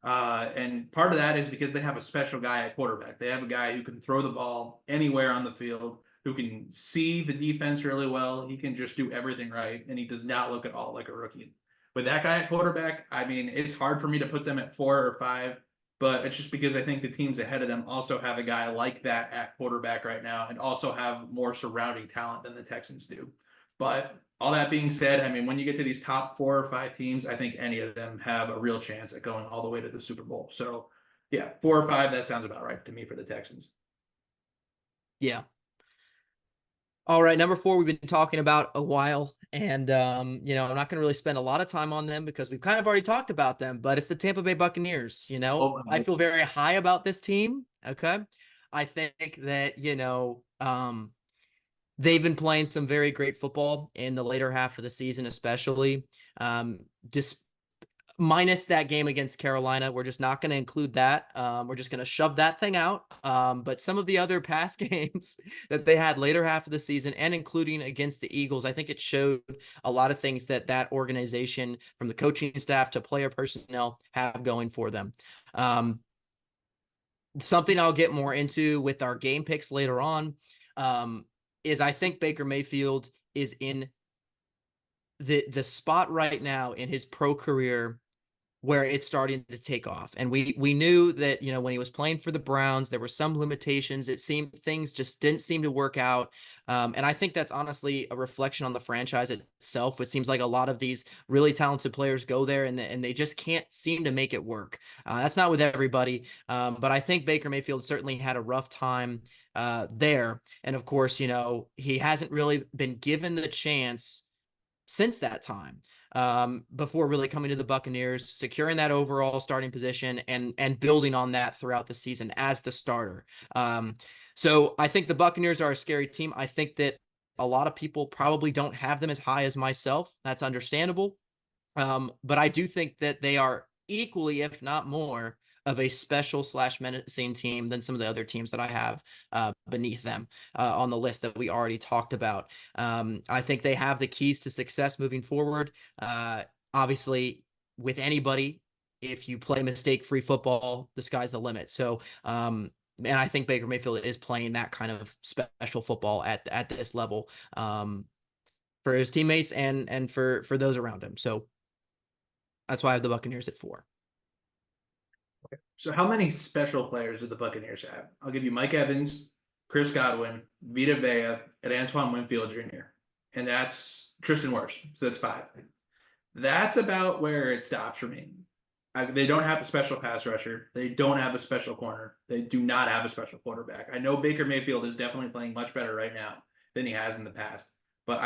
And part of that is because they have a special guy at quarterback. They have a guy who can throw the ball anywhere on the field, who can see the defense really well. He can just do everything right, and he does not look at all like a rookie. With that guy at quarterback, I mean, it's hard for me to put them at 4 or 5, but it's just because I think the teams ahead of them also have a guy like that at quarterback right now and also have more surrounding talent than the Texans do. But all that being said, I mean, when you get to these top 4 or 5 teams, I think any of them have a real chance at going all the way to the Super Bowl. So, yeah, 4 or 5, that sounds about right to me for the Texans. Yeah. All right, number 4, we've been talking about a while, and I'm not going to really spend a lot of time on them because we've kind of already talked about them. But it's the Tampa Bay Buccaneers. Oh, I feel very high about this team. Okay, I think that they've been playing some very great football in the later half of the season, especially. Just minus that game against Carolina. We're just not going to include that. We're just going to shove that thing out. But some of the other past games that they had later half of the season, and including against the Eagles, I think it showed a lot of things that organization, from the coaching staff to player personnel, have going for them. Something I'll get more into with our game picks later on is I think Baker Mayfield is in the spot right now in his pro career where it's starting to take off. And we knew that, when he was playing for the Browns, there were some limitations. It seemed things just didn't seem to work out. And I think that's honestly a reflection on the franchise itself. It seems like a lot of these really talented players go there and they just can't seem to make it work. That's not with everybody. But I think Baker Mayfield certainly had a rough time there. And of course, he hasn't really been given the chance since that time, before really coming to the Buccaneers, securing that overall starting position and building on that throughout the season as the starter. So I think the Buccaneers are a scary team. I think that a lot of people probably don't have them as high as myself. That's understandable. But I do think that they are equally, if not more, of a special / menacing team than some of the other teams that I have beneath them on the list that we already talked about. I think they have the keys to success moving forward. Obviously, with anybody, if you play mistake-free football, the sky's the limit. So, and I think Baker Mayfield is playing that kind of special football at this level for his teammates and for those around him. So that's why I have the Buccaneers at 4. So how many special players do the Buccaneers have? I'll give you Mike Evans, Chris Godwin, Vita Vea, and Antoine Winfield Jr. And that's Tristan Wirfs. So that's 5. That's about where it stops for me. They don't have a special pass rusher. They don't have a special corner. They do not have a special quarterback. I know Baker Mayfield is definitely playing much better right now than he has in the past. But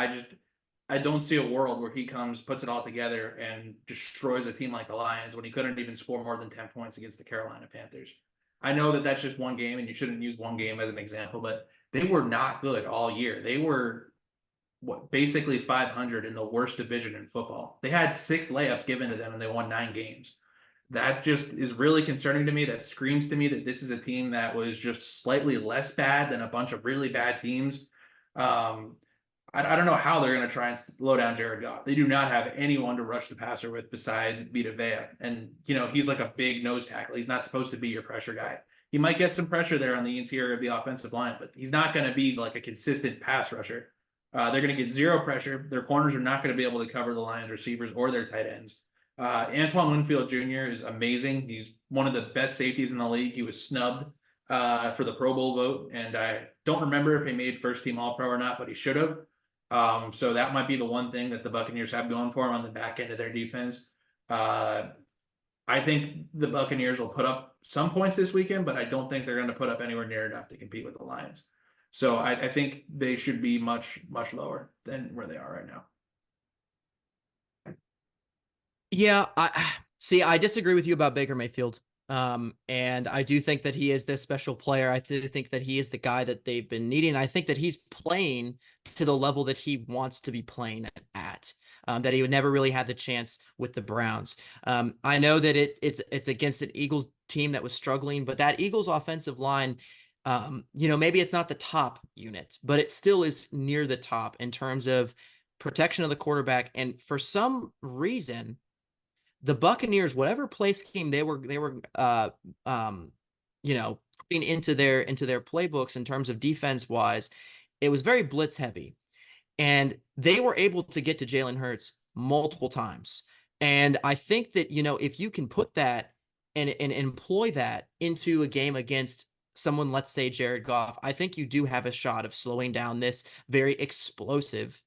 I don't see a world where he comes, puts it all together, and destroys a team like the Lions when he couldn't even score more than 10 points against the Carolina Panthers. I know that that's just one game, and you shouldn't use one game as an example, but they were not good all year. They were basically 500 in the worst division in football. They had 6 layups given to them, and they won 9 games. That just is really concerning to me. That screams to me that this is a team that was just slightly less bad than a bunch of really bad teams. I don't know how they're going to try and slow down Jared Goff. They do not have anyone to rush the passer with besides Vita Vea. And, he's like a big nose tackle. He's not supposed to be your pressure guy. He might get some pressure there on the interior of the offensive line, but he's not going to be like a consistent pass rusher. They're going to get 0 pressure. Their corners are not going to be able to cover the Lions receivers or their tight ends. Antoine Winfield Jr. is amazing. He's one of the best safeties in the league. He was snubbed for the Pro Bowl vote, and I don't remember if he made first team All-Pro or not, but he should have. So that might be the one thing that the Buccaneers have going for them on the back end of their defense. I think the Buccaneers will put up some points this weekend, but I don't think they're going to put up anywhere near enough to compete with the Lions. So I think they should be much, much lower than where they are right now. Yeah, I disagree with you about Baker Mayfield. And I do think that he is this special player. I do think that he is the guy that they've been needing. I think that he's playing to the level that he wants to be playing at. That he would never really had the chance with the Browns. I know that it's against an Eagles team that was struggling, but that Eagles offensive line, maybe it's not the top unit, but it still is near the top in terms of protection of the quarterback. And for some reason, the Buccaneers, whatever play scheme they were putting into their playbooks in terms of defense wise, it was very blitz heavy. And they were able to get to Jalen Hurts multiple times. And I think that, if you can put that and employ that into a game against someone, let's say Jared Goff, I think you do have a shot of slowing down this very explosive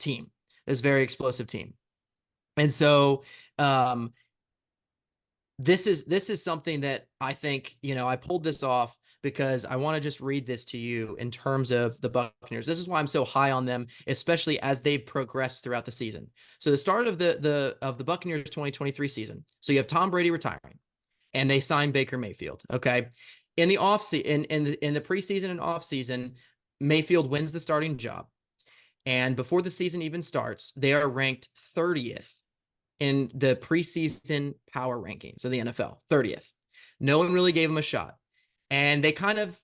team, this very explosive team. And so, this is something that I think, I pulled this off because I want to just read this to you in terms of the Buccaneers. This is why I'm so high on them, especially as they progress throughout the season. So the start of the Buccaneers 2023 season. So you have Tom Brady retiring, and they signed Baker Mayfield. Okay, in the in the preseason and offseason, Mayfield wins the starting job, and before the season even starts, they are ranked 30th in the preseason power rankings of the NFL, 30th. No one really gave him a shot. And they kind of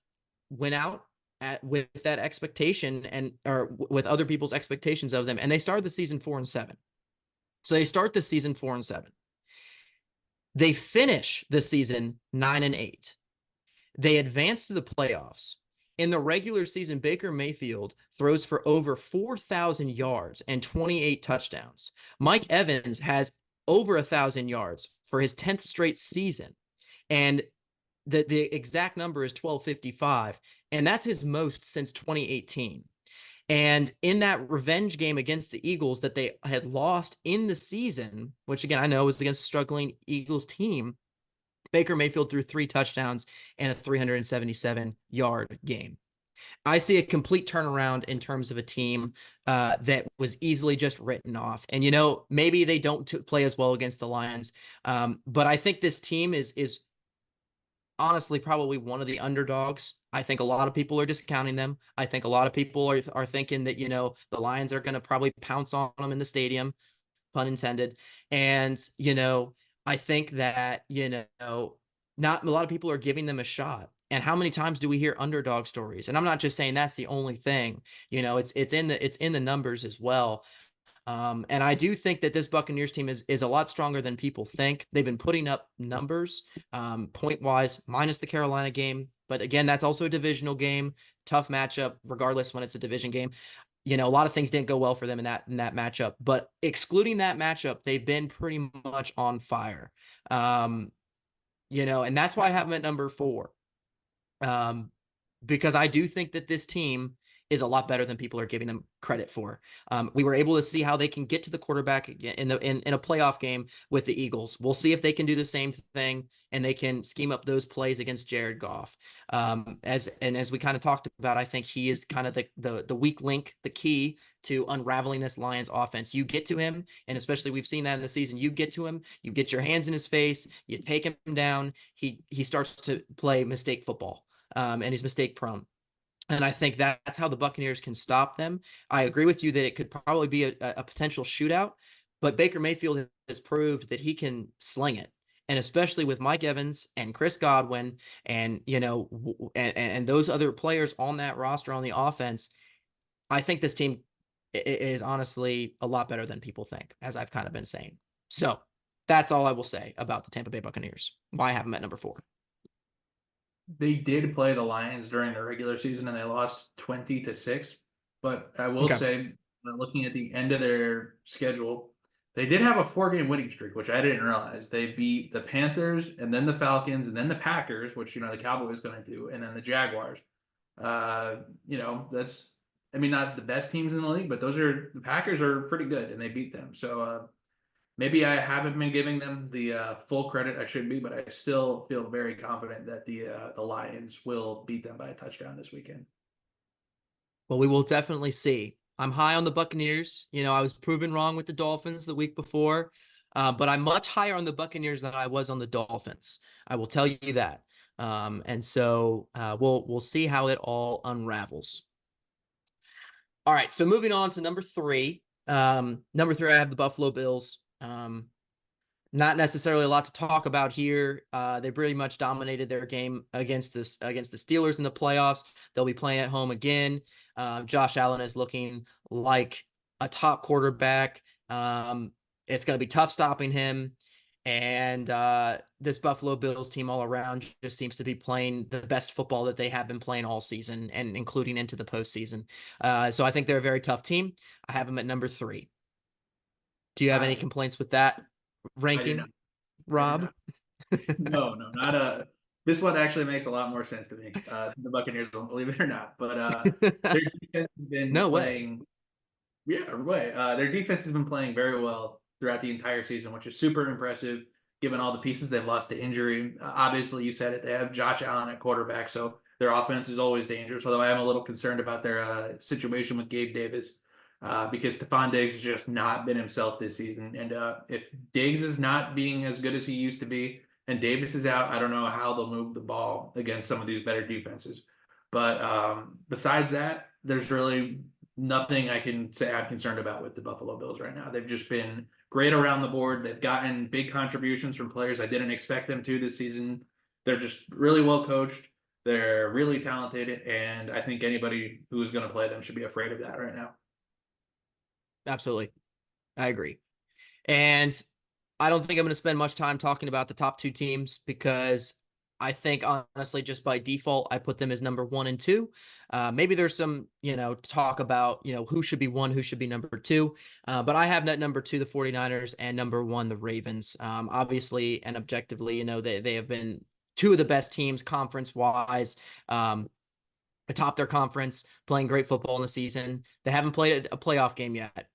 went out with that expectation or with other people's expectations of them. And they started the season 4-7. So they start the season 4-7. They finish the season 9-8. They advance to the playoffs. In the regular season, Baker Mayfield throws for over 4,000 yards and 28 touchdowns. Mike Evans has over 1,000 yards for his 10th straight season. And the exact number is 1,255. And that's his most since 2018. And in that revenge game against the Eagles that they had lost in the season, which again, I know was against a struggling Eagles team, Baker Mayfield threw 3 touchdowns and a 377-yard game. I see a complete turnaround in terms of a team that was easily just written off. And, maybe they don't play as well against the Lions. But I think this team is honestly probably one of the underdogs. I think a lot of people are discounting them. I think a lot of people are thinking that, the Lions are going to probably pounce on them in the stadium, pun intended. And, I think that, not a lot of people are giving them a shot. And how many times do we hear underdog stories? And I'm not just saying that's the only thing, it's in the numbers as well. And I do think that this Buccaneers team is a lot stronger than people think. They've been putting up numbers, point wise, minus the Carolina game. But again, that's also a divisional game, tough matchup, regardless when it's a division game. A lot of things didn't go well for them in that matchup, but excluding that matchup, they've been pretty much on fire. And that's why I have them at number 4. Because I do think that this team is a lot better than people are giving them credit for. We were able to see how they can get to the quarterback in a playoff game with the Eagles. We'll see if they can do the same thing and they can scheme up those plays against Jared Goff. As we kind of talked about, I think he is kind of the weak link, the key to unraveling this Lions offense. You get to him, and especially we've seen that in the season. You get to him, you get your hands in his face, you take him down. He starts to play mistake football, and he's mistake prone. And I think that's how the Buccaneers can stop them. I agree with you that it could probably be a potential shootout, but Baker Mayfield has proved that he can sling it. And especially with Mike Evans and Chris Godwin and, and those other players on that roster on the offense, I think this team is honestly a lot better than people think, as I've kind of been saying. So that's all I will say about the Tampa Bay Buccaneers. Why I have them at number 4. They did play the Lions during the regular season and they lost 20-6. But I will Okay. say, looking at the end of their schedule, they did have a 4-game winning streak, which I didn't realize. They beat the Panthers and then the Falcons and then the Packers, which, the Cowboys going to do, and then the Jaguars. That's, not the best teams in the league, but the Packers are pretty good and they beat them. So, maybe I haven't been giving them the full credit I should be, but I still feel very confident that the Lions will beat them by a touchdown this weekend. Well, we will definitely see. I'm high on the Buccaneers. I was proven wrong with the Dolphins the week before, but I'm much higher on the Buccaneers than I was on the Dolphins. I will tell you that. And so we'll see how it all unravels. All right, so moving on to number 3. Number 3, I have the Buffalo Bills. Not necessarily a lot to talk about here. They pretty much dominated their game against the Steelers in the playoffs. They'll be playing at home again. Josh Allen is looking like a top quarterback. It's going to be tough stopping him. And this Buffalo Bills team all around just seems to be playing the best football that they have been playing all season, and including into the postseason. So I think they're a very tough team. I have them at number 3. Do you have any I complaints with that I do not. ranking, I do Rob? not. No, no, not a. This one actually makes a lot more sense to me. The Buccaneers don't believe it or not, but their defense has been No way. playing. Yeah, right. Their defense has been playing very well throughout the entire season, which is super impressive given all the pieces they've lost to injury. Obviously, you said it. They have Josh Allen at quarterback, so their offense is always dangerous. Although I am a little concerned about their situation with Gabe Davis because Stephon Diggs has just not been himself this season. And if Diggs is not being as good as he used to be, and Davis is out, I don't know how they'll move the ball against some of these better defenses. But besides that, there's really nothing I can say I'm concerned about with the Buffalo Bills right now. They've just been great around the board. They've gotten big contributions from players I didn't expect them to this season. They're just really well coached. They're really talented, and I think anybody who is going to play them should be afraid of that right now. Absolutely. I agree. And I don't think I'm going to spend much time talking about the top 2 teams because I think honestly, just by default, I put them as number 1 and 2. Maybe there's some, talk about, who should be 1, who should be number 2. But I have that number 2, the 49ers, and number 1, the Ravens. Obviously and objectively, they have been 2 of the best teams conference wise. Atop their conference, playing great football in the season. They haven't played a playoff game yet.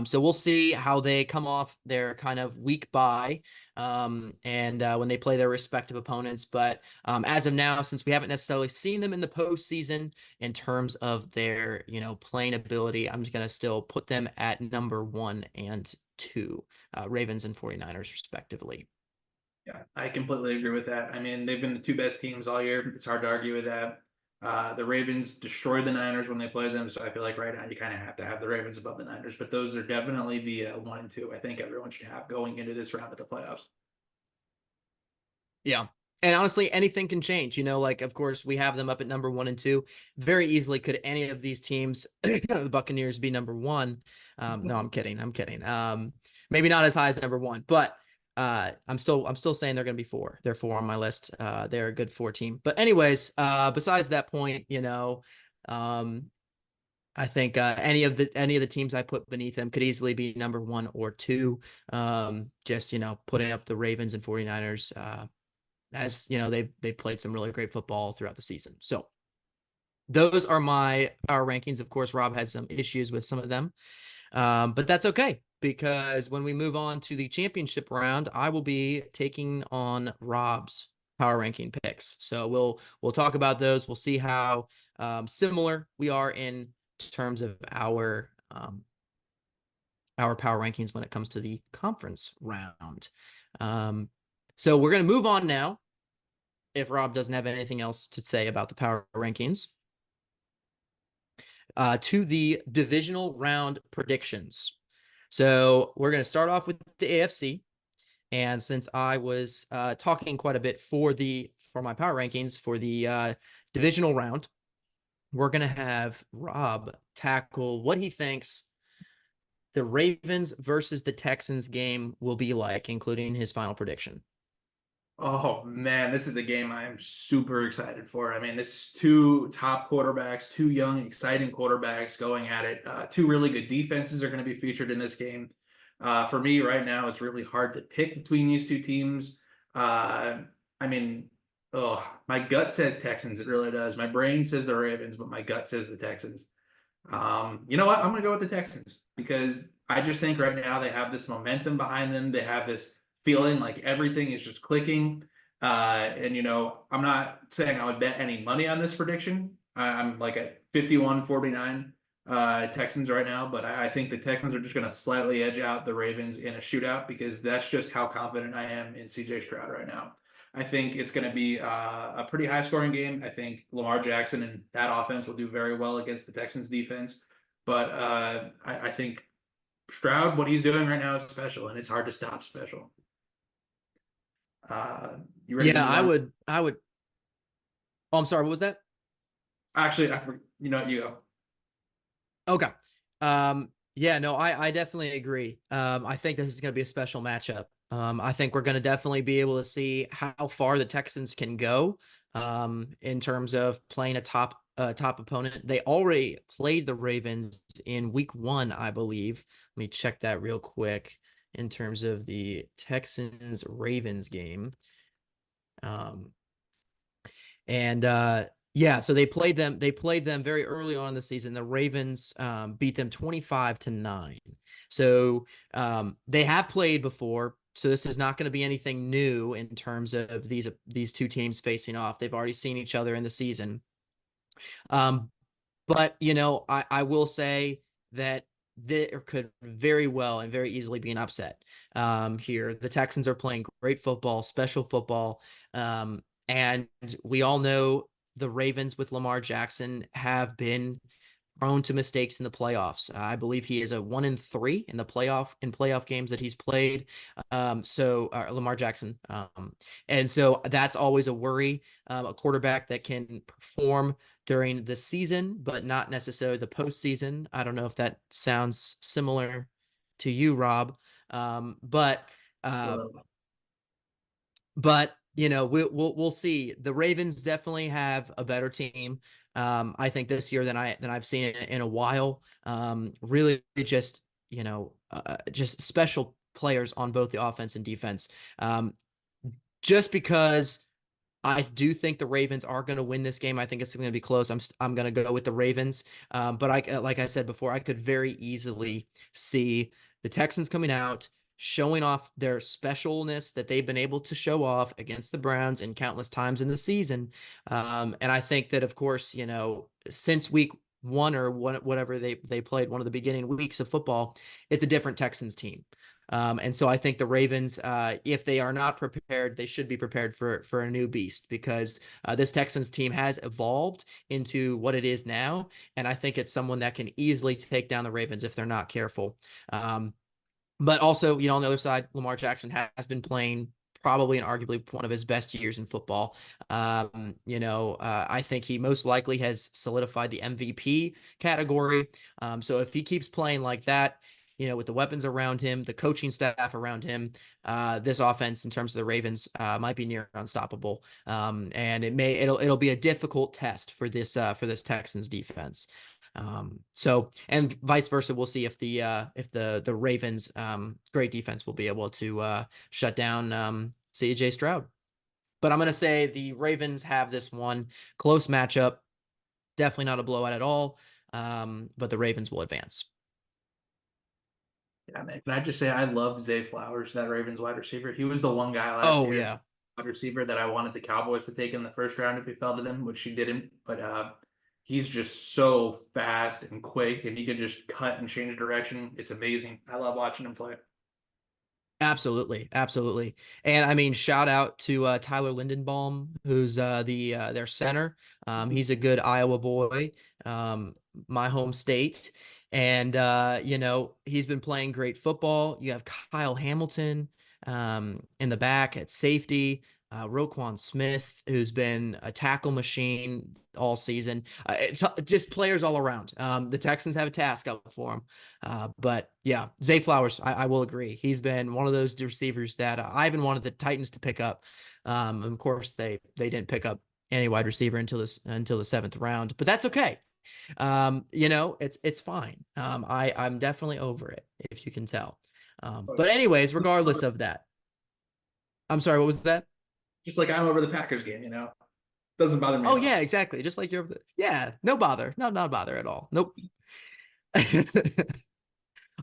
So we'll see how they come off their kind of week bye and when they play their respective opponents. But as of now, since we haven't necessarily seen them in the postseason in terms of their, playing ability, I'm just going to still put them at number 1 and 2, Ravens and 49ers respectively. Yeah, I completely agree with that. I mean, they've been the 2 best teams all year. It's hard to argue with that. The Ravens destroyed the Niners when they played them, so I feel like right now you kind of have to have the Ravens above the Niners. But those are definitely the 1 and 2 I think everyone should have going into this round of the playoffs. Yeah. And honestly, anything can change. Like, of course, we have them up at number 1 and 2. Very easily could any of these teams, the Buccaneers, be number 1. No, I'm kidding. I'm kidding. Maybe not as high as number 1, but I'm still saying they're going to be 4. They're 4 on my list. They're a good 4 team. But anyways, besides that point, I think any of the teams I put beneath them could easily be number 1 or 2. Just putting up the Ravens and 49ers. As they've played some really great football throughout the season. So those are my power rankings. Of course, Rob had some issues with some of them, but that's okay because when we move on to the championship round, I will be taking on Rob's power ranking picks. So we'll talk about those. We'll see how similar we are in terms of our power rankings when it comes to the conference round. So we're going to move on now, if Rob doesn't have anything else to say about the power rankings, to the divisional round predictions. So we're going to start off with the AFC. And since I was talking quite a bit for my power rankings for the divisional round, we're going to have Rob tackle what he thinks the Ravens versus the Texans game will be like, including his final prediction. Oh man, this is a game I'm super excited for. I mean, this is 2 top quarterbacks, 2 young, exciting quarterbacks going at it. 2 really good defenses are going to be featured in this game. For me right now, it's really hard to pick between these 2 teams. I mean, oh, my gut says Texans. It really does. My brain says the Ravens, but my gut says the Texans. You know what? I'm going to go with the Texans because I just think right now they have this momentum behind them. They have this feeling like everything is just clicking. And, I'm not saying I would bet any money on this prediction. I'm like at 51-49 Texans right now, but I think the Texans are just going to slightly edge out the Ravens in a shootout because that's just how confident I am in CJ Stroud right now. I think it's going to be a pretty high scoring game. I think Lamar Jackson and that offense will do very well against the Texans defense. But I think Stroud, what he's doing right now is special, and it's hard to stop special. You ready to Yeah, move on? I would. Oh, I'm sorry. What was that? Actually, you go. Okay. Yeah, no, I definitely agree. I think this is going to be a special matchup. I think we're going to definitely be able to see how far the Texans can go in terms of playing a top opponent. They already played the Ravens in week 1, I believe. Let me check that real quick in terms of the Texans Ravens game. Um, and yeah, so they played them. They played them very early on in the season. The Ravens beat them 25-9. So they have played before. So this is not going to be anything new in terms of these two teams facing off. They've already seen each other in the season. Um, but I will say that there could very well and very easily be an upset here. The Texans are playing great football, special football, and we all know the Ravens with Lamar Jackson have been prone to mistakes in the playoffs. I believe he is a 1-3 in the playoff games that he's played. So Lamar Jackson, and so that's always a worry. A quarterback that can perform during the season, but not necessarily the postseason. I don't know if that sounds similar to you, Rob, but. Uh, but we'll see. The Ravens definitely have a better team. I think this year than I've seen it in a while. Really, just special players on both the offense and defense. Just because I do think the Ravens are going to win this game. I think it's going to be close. I'm going to go with the Ravens. But like I said before, I could very easily see the Texans coming out, showing off their specialness that they've been able to show off against the Browns in countless times in the season. And I think that, of course, since week 1 or whatever they played, one of the beginning weeks of football, it's a different Texans team. And so I think the Ravens, if they are not prepared, they should be prepared for a new beast, because this Texans team has evolved into what it is now. And I think it's someone that can easily take down the Ravens if they're not careful. But also, on the other side, Lamar Jackson has been playing probably and arguably one of his best years in football. I think he most likely has solidified the MVP category. So if he keeps playing like that, with the weapons around him, the coaching staff around him, this offense in terms of the Ravens might be near unstoppable. And it'll be a difficult test for this Texans defense. And vice versa, we'll see if the Ravens great defense will be able to shut down CJ Stroud. But I'm going to say the Ravens have this one close matchup. Definitely not a blowout at all. But the Ravens will advance. Yeah, man. Can I just say I love Zay Flowers, that Ravens wide receiver. He was the one guy last Oh year, yeah. wide receiver, that I wanted the Cowboys to take in the first round if we fell to them, which he didn't. But he's just so fast and quick, and he can just cut and change direction. It's amazing. I love watching him play. Absolutely, absolutely. And I mean, shout out to Tyler Lindenbaum, who's their center. He's a good Iowa boy, my home state. And he's been playing great football. You have Kyle Hamilton in the back at safety. Roquan Smith, who's been a tackle machine all season. Just players all around. The Texans have a task out for him. But yeah, Zay Flowers, I will agree. He's been one of those receivers that I even wanted the Titans to pick up. Of course, they didn't pick up any wide receiver until the 7th round, but that's okay. It's fine. I'm definitely over it, if you can tell. But anyways, regardless of that, I'm sorry, what was that? Just like I'm over the Packers game, doesn't bother me Oh at yeah, all. exactly. Just like yeah, no bother. No, not bother at all. Nope.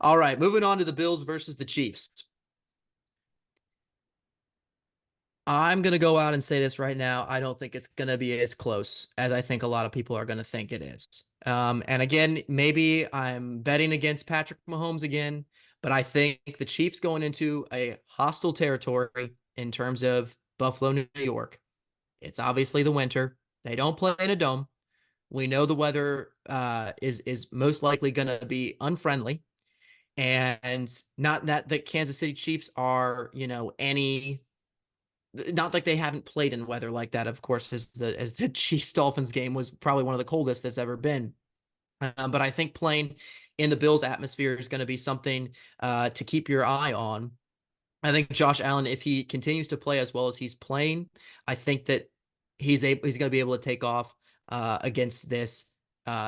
All right, moving on to the Bills versus the Chiefs. I'm going to go out and say this right now. I don't think it's going to be as close as I think a lot of people are going to think it is. And again, maybe I'm betting against Patrick Mahomes again, but I think the Chiefs going into a hostile territory in terms of Buffalo, New York. It's obviously the winter. They don't play in a dome. We know the weather is most likely going to be unfriendly, and not that the Kansas City Chiefs are any not like they haven't played in weather like that. Of course, as the Chiefs Dolphins game was probably one of the coldest that's ever been. But I think playing in the Bills atmosphere is going to be something to keep your eye on. I think Josh Allen, if he continues to play as well as he's playing, I think that he's going to be able to take off against this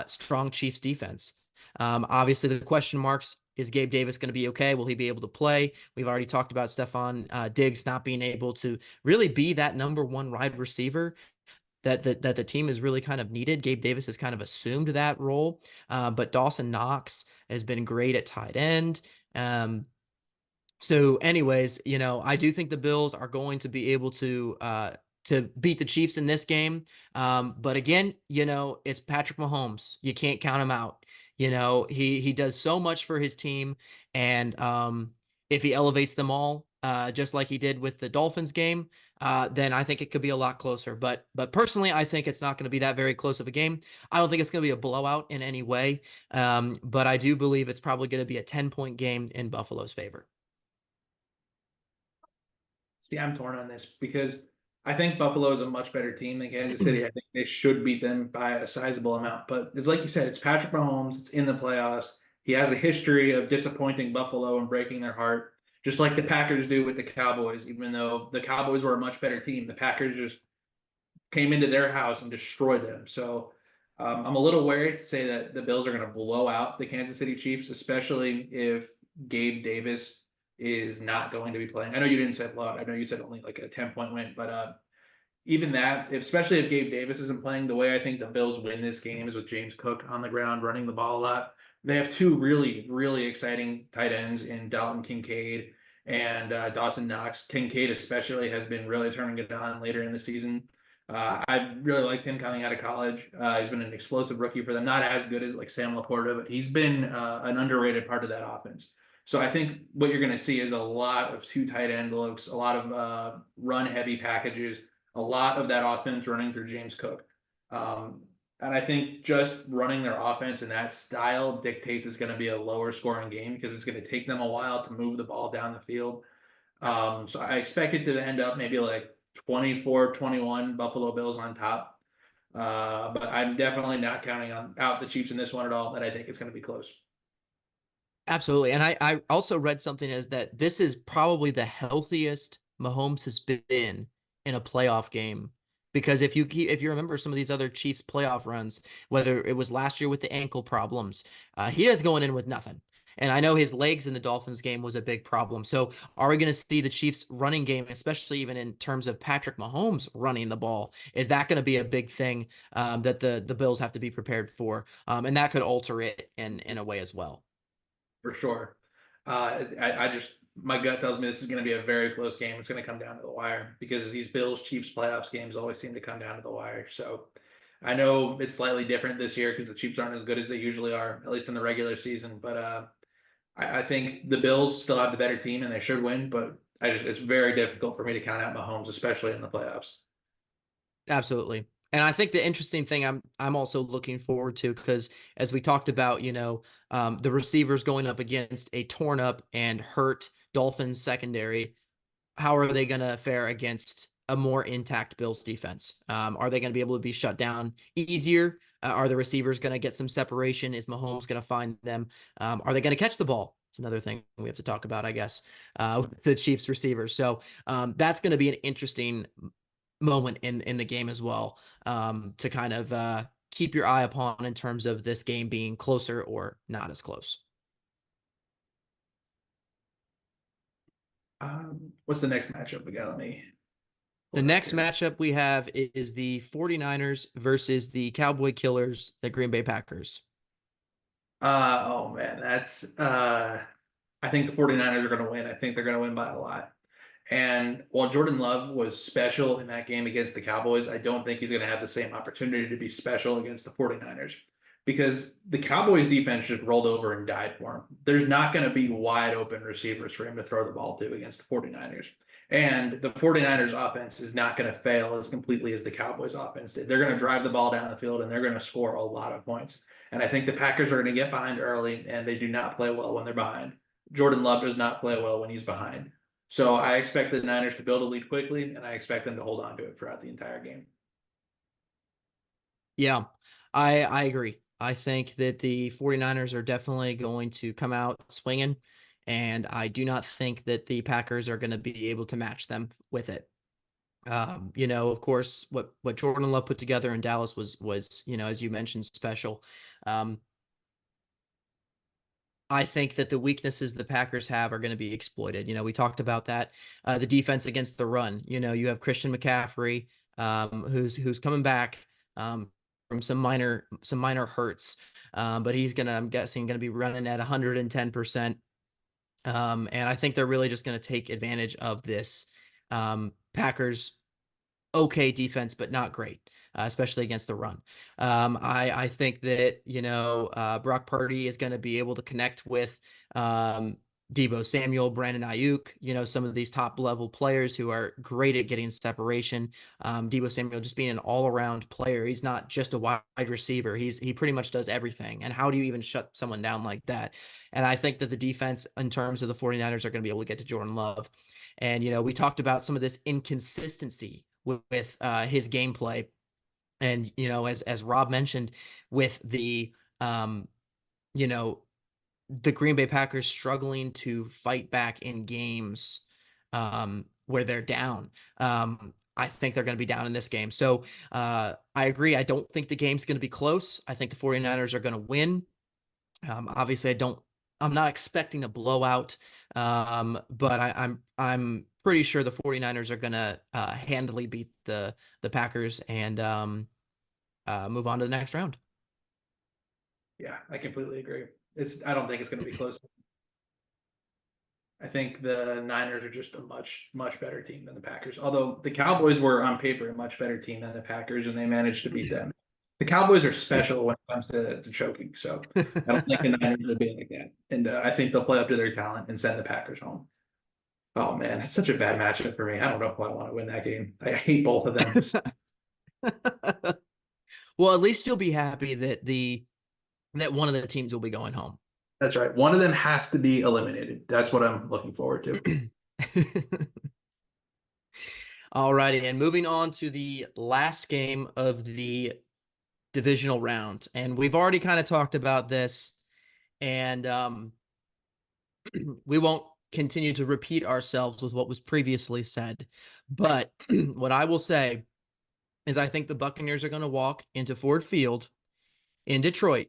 strong Chiefs defense. Obviously, the question marks, is Gabe Davis going to be okay? Will he be able to play? We've already talked about Stephon Diggs not being able to really be that number one wide receiver that the team has really kind of needed. Gabe Davis has kind of assumed that role, but Dawson Knox has been great at tight end. So anyways, I do think the Bills are going to be able to beat the Chiefs in this game. But again, it's Patrick Mahomes. You can't count him out. He does so much for his team, and if he elevates them all, just like he did with the Dolphins game, then I think it could be a lot closer. But personally, I think it's not going to be that very close of a game. I don't think it's going to be a blowout in any way. But I do believe it's probably going to be a 10-point game in Buffalo's favor. See, I'm torn on this because I think Buffalo is a much better team than Kansas City. I think they should beat them by a sizable amount. But it's like you said, it's Patrick Mahomes. It's in the playoffs. He has a history of disappointing Buffalo and breaking their heart, just like the Packers do with the Cowboys. Even though the Cowboys were a much better team, the Packers just came into their house and destroyed them. So I'm a little wary to say that the Bills are going to blow out the Kansas City Chiefs, especially if Gabe Davis is not going to be playing. I know you didn't say blowout. I know you said only like a 10-point win, but even that, especially if Gabe Davis isn't playing, the way I think the Bills win this game is with James Cook on the ground running the ball a lot. They have two really, really exciting tight ends in Dalton Kincaid and Dawson Knox. Kincaid especially has been really turning it on later in the season. I really liked him coming out of college. He's been an explosive rookie for them, not as good as like Sam Laporta, but he's been an underrated part of that offense. So I think what you're going to see is a lot of two tight end looks, a lot of run heavy packages, a lot of that offense running through James Cook. And I think just running their offense in that style dictates it's going to be a lower scoring game because it's going to take them a while to move the ball down the field. So I expect it to end up maybe like 24-21 Buffalo Bills on top. But I'm definitely not counting on out the Chiefs in this one at all. That I think it's going to be close. Absolutely. And I also read something as that this is probably the healthiest Mahomes has been in a playoff game. Because if you remember some of these other Chiefs playoff runs, whether it was last year with the ankle problems, he is going in with nothing. And I know his legs in the Dolphins game was a big problem. So are we going to see the Chiefs running game, especially even in terms of Patrick Mahomes running the ball? Is that going to be a big thing that the Bills have to be prepared for? And that could alter it in a way as well. For sure. I just my gut tells me this is going to be a very close game. It's going to come down to the wire because these Bills Chiefs playoffs games always seem to come down to the wire. So I know it's slightly different this year because the Chiefs aren't as good as they usually are, at least in the regular season. But I think the Bills still have the better team and they should win. But it's very difficult for me to count out Mahomes, especially in the playoffs. Absolutely. And I think the interesting thing I'm also looking forward to, because as we talked about, the receivers going up against a torn up and hurt Dolphins secondary, how are they going to fare against a more intact Bills defense? Are they going to be able to be shut down easier? Are the receivers going to get some separation? Is Mahomes going to find them? Are they going to catch the ball? It's another thing we have to talk about, I guess, with the Chiefs receivers. So that's going to be an interesting moment in the game as well, to kind of keep your eye upon in terms of this game being closer or not as close. What's the next matchup we got? Let me pull The it up next here. matchup we have is the 49ers versus the Cowboy Killers, the Green Bay Packers. Oh man, that's I think the 49ers are going to win. I think they're going to win by a lot. And while Jordan Love was special in that game against the Cowboys, I don't think he's going to have the same opportunity to be special against the 49ers because the Cowboys defense just rolled over and died for him. There's not going to be wide open receivers for him to throw the ball to against the 49ers. And the 49ers offense is not going to fail as completely as the Cowboys offense did. They're going to drive the ball down the field and they're going to score a lot of points. And I think the Packers are going to get behind early and they do not play well when they're behind. Jordan Love does not play well when he's behind. So I expect the Niners to build a lead quickly, and I expect them to hold on to it throughout the entire game. Yeah, I agree. I think that the 49ers are definitely going to come out swinging, and I do not think that the Packers are going to be able to match them with it. Of course, what Jordan Love put together in Dallas was as you mentioned, special. Um, I think that the weaknesses the Packers have are going to be exploited. We talked about that. The defense against the run. You have Christian McCaffrey, who's coming back from some minor hurts, but I'm guessing, gonna be running at 110%. And I think they're really just going to take advantage of this Packers okay defense, but not great, especially against the run. I think that Brock Purdy is going to be able to connect with Debo Samuel, Brandon Ayuk, some of these top level players who are great at getting separation. Debo Samuel just being an all around player. He's not just a wide receiver. He pretty much does everything. And how do you even shut someone down like that? And I think that the defense in terms of the 49ers are going to be able to get to Jordan Love. And, we talked about some of this inconsistency with his gameplay. And, as Rob mentioned, with you know, the Green Bay Packers struggling to fight back in games where they're down. I think they're going to be down in this game. So I agree. I don't think the game's going to be close. I think the 49ers are going to win. Obviously, I'm not expecting a blowout, but I'm pretty sure the 49ers are going to handily beat the Packers and move on to the next round. Yeah, I completely agree. I don't think it's going to be close. I think the Niners are just a much, much better team than the Packers. Although the Cowboys were on paper a much better team than the Packers, and they managed to beat them. The Cowboys are special when it comes to choking, so I don't think the Niners will be like that. And I think they'll play up to their talent and send the Packers home. Oh man, that's such a bad matchup for me. I don't know if I want to win that game. I hate both of them. Well, at least you'll be happy that one of the teams will be going home. That's right. One of them has to be eliminated. That's what I'm looking forward to. All righty, and moving on to the last game of the divisional round, and we've already kind of talked about this, and we won't continue to repeat ourselves with what was previously said, but what I will say is I think the Buccaneers are going to walk into Ford Field in Detroit,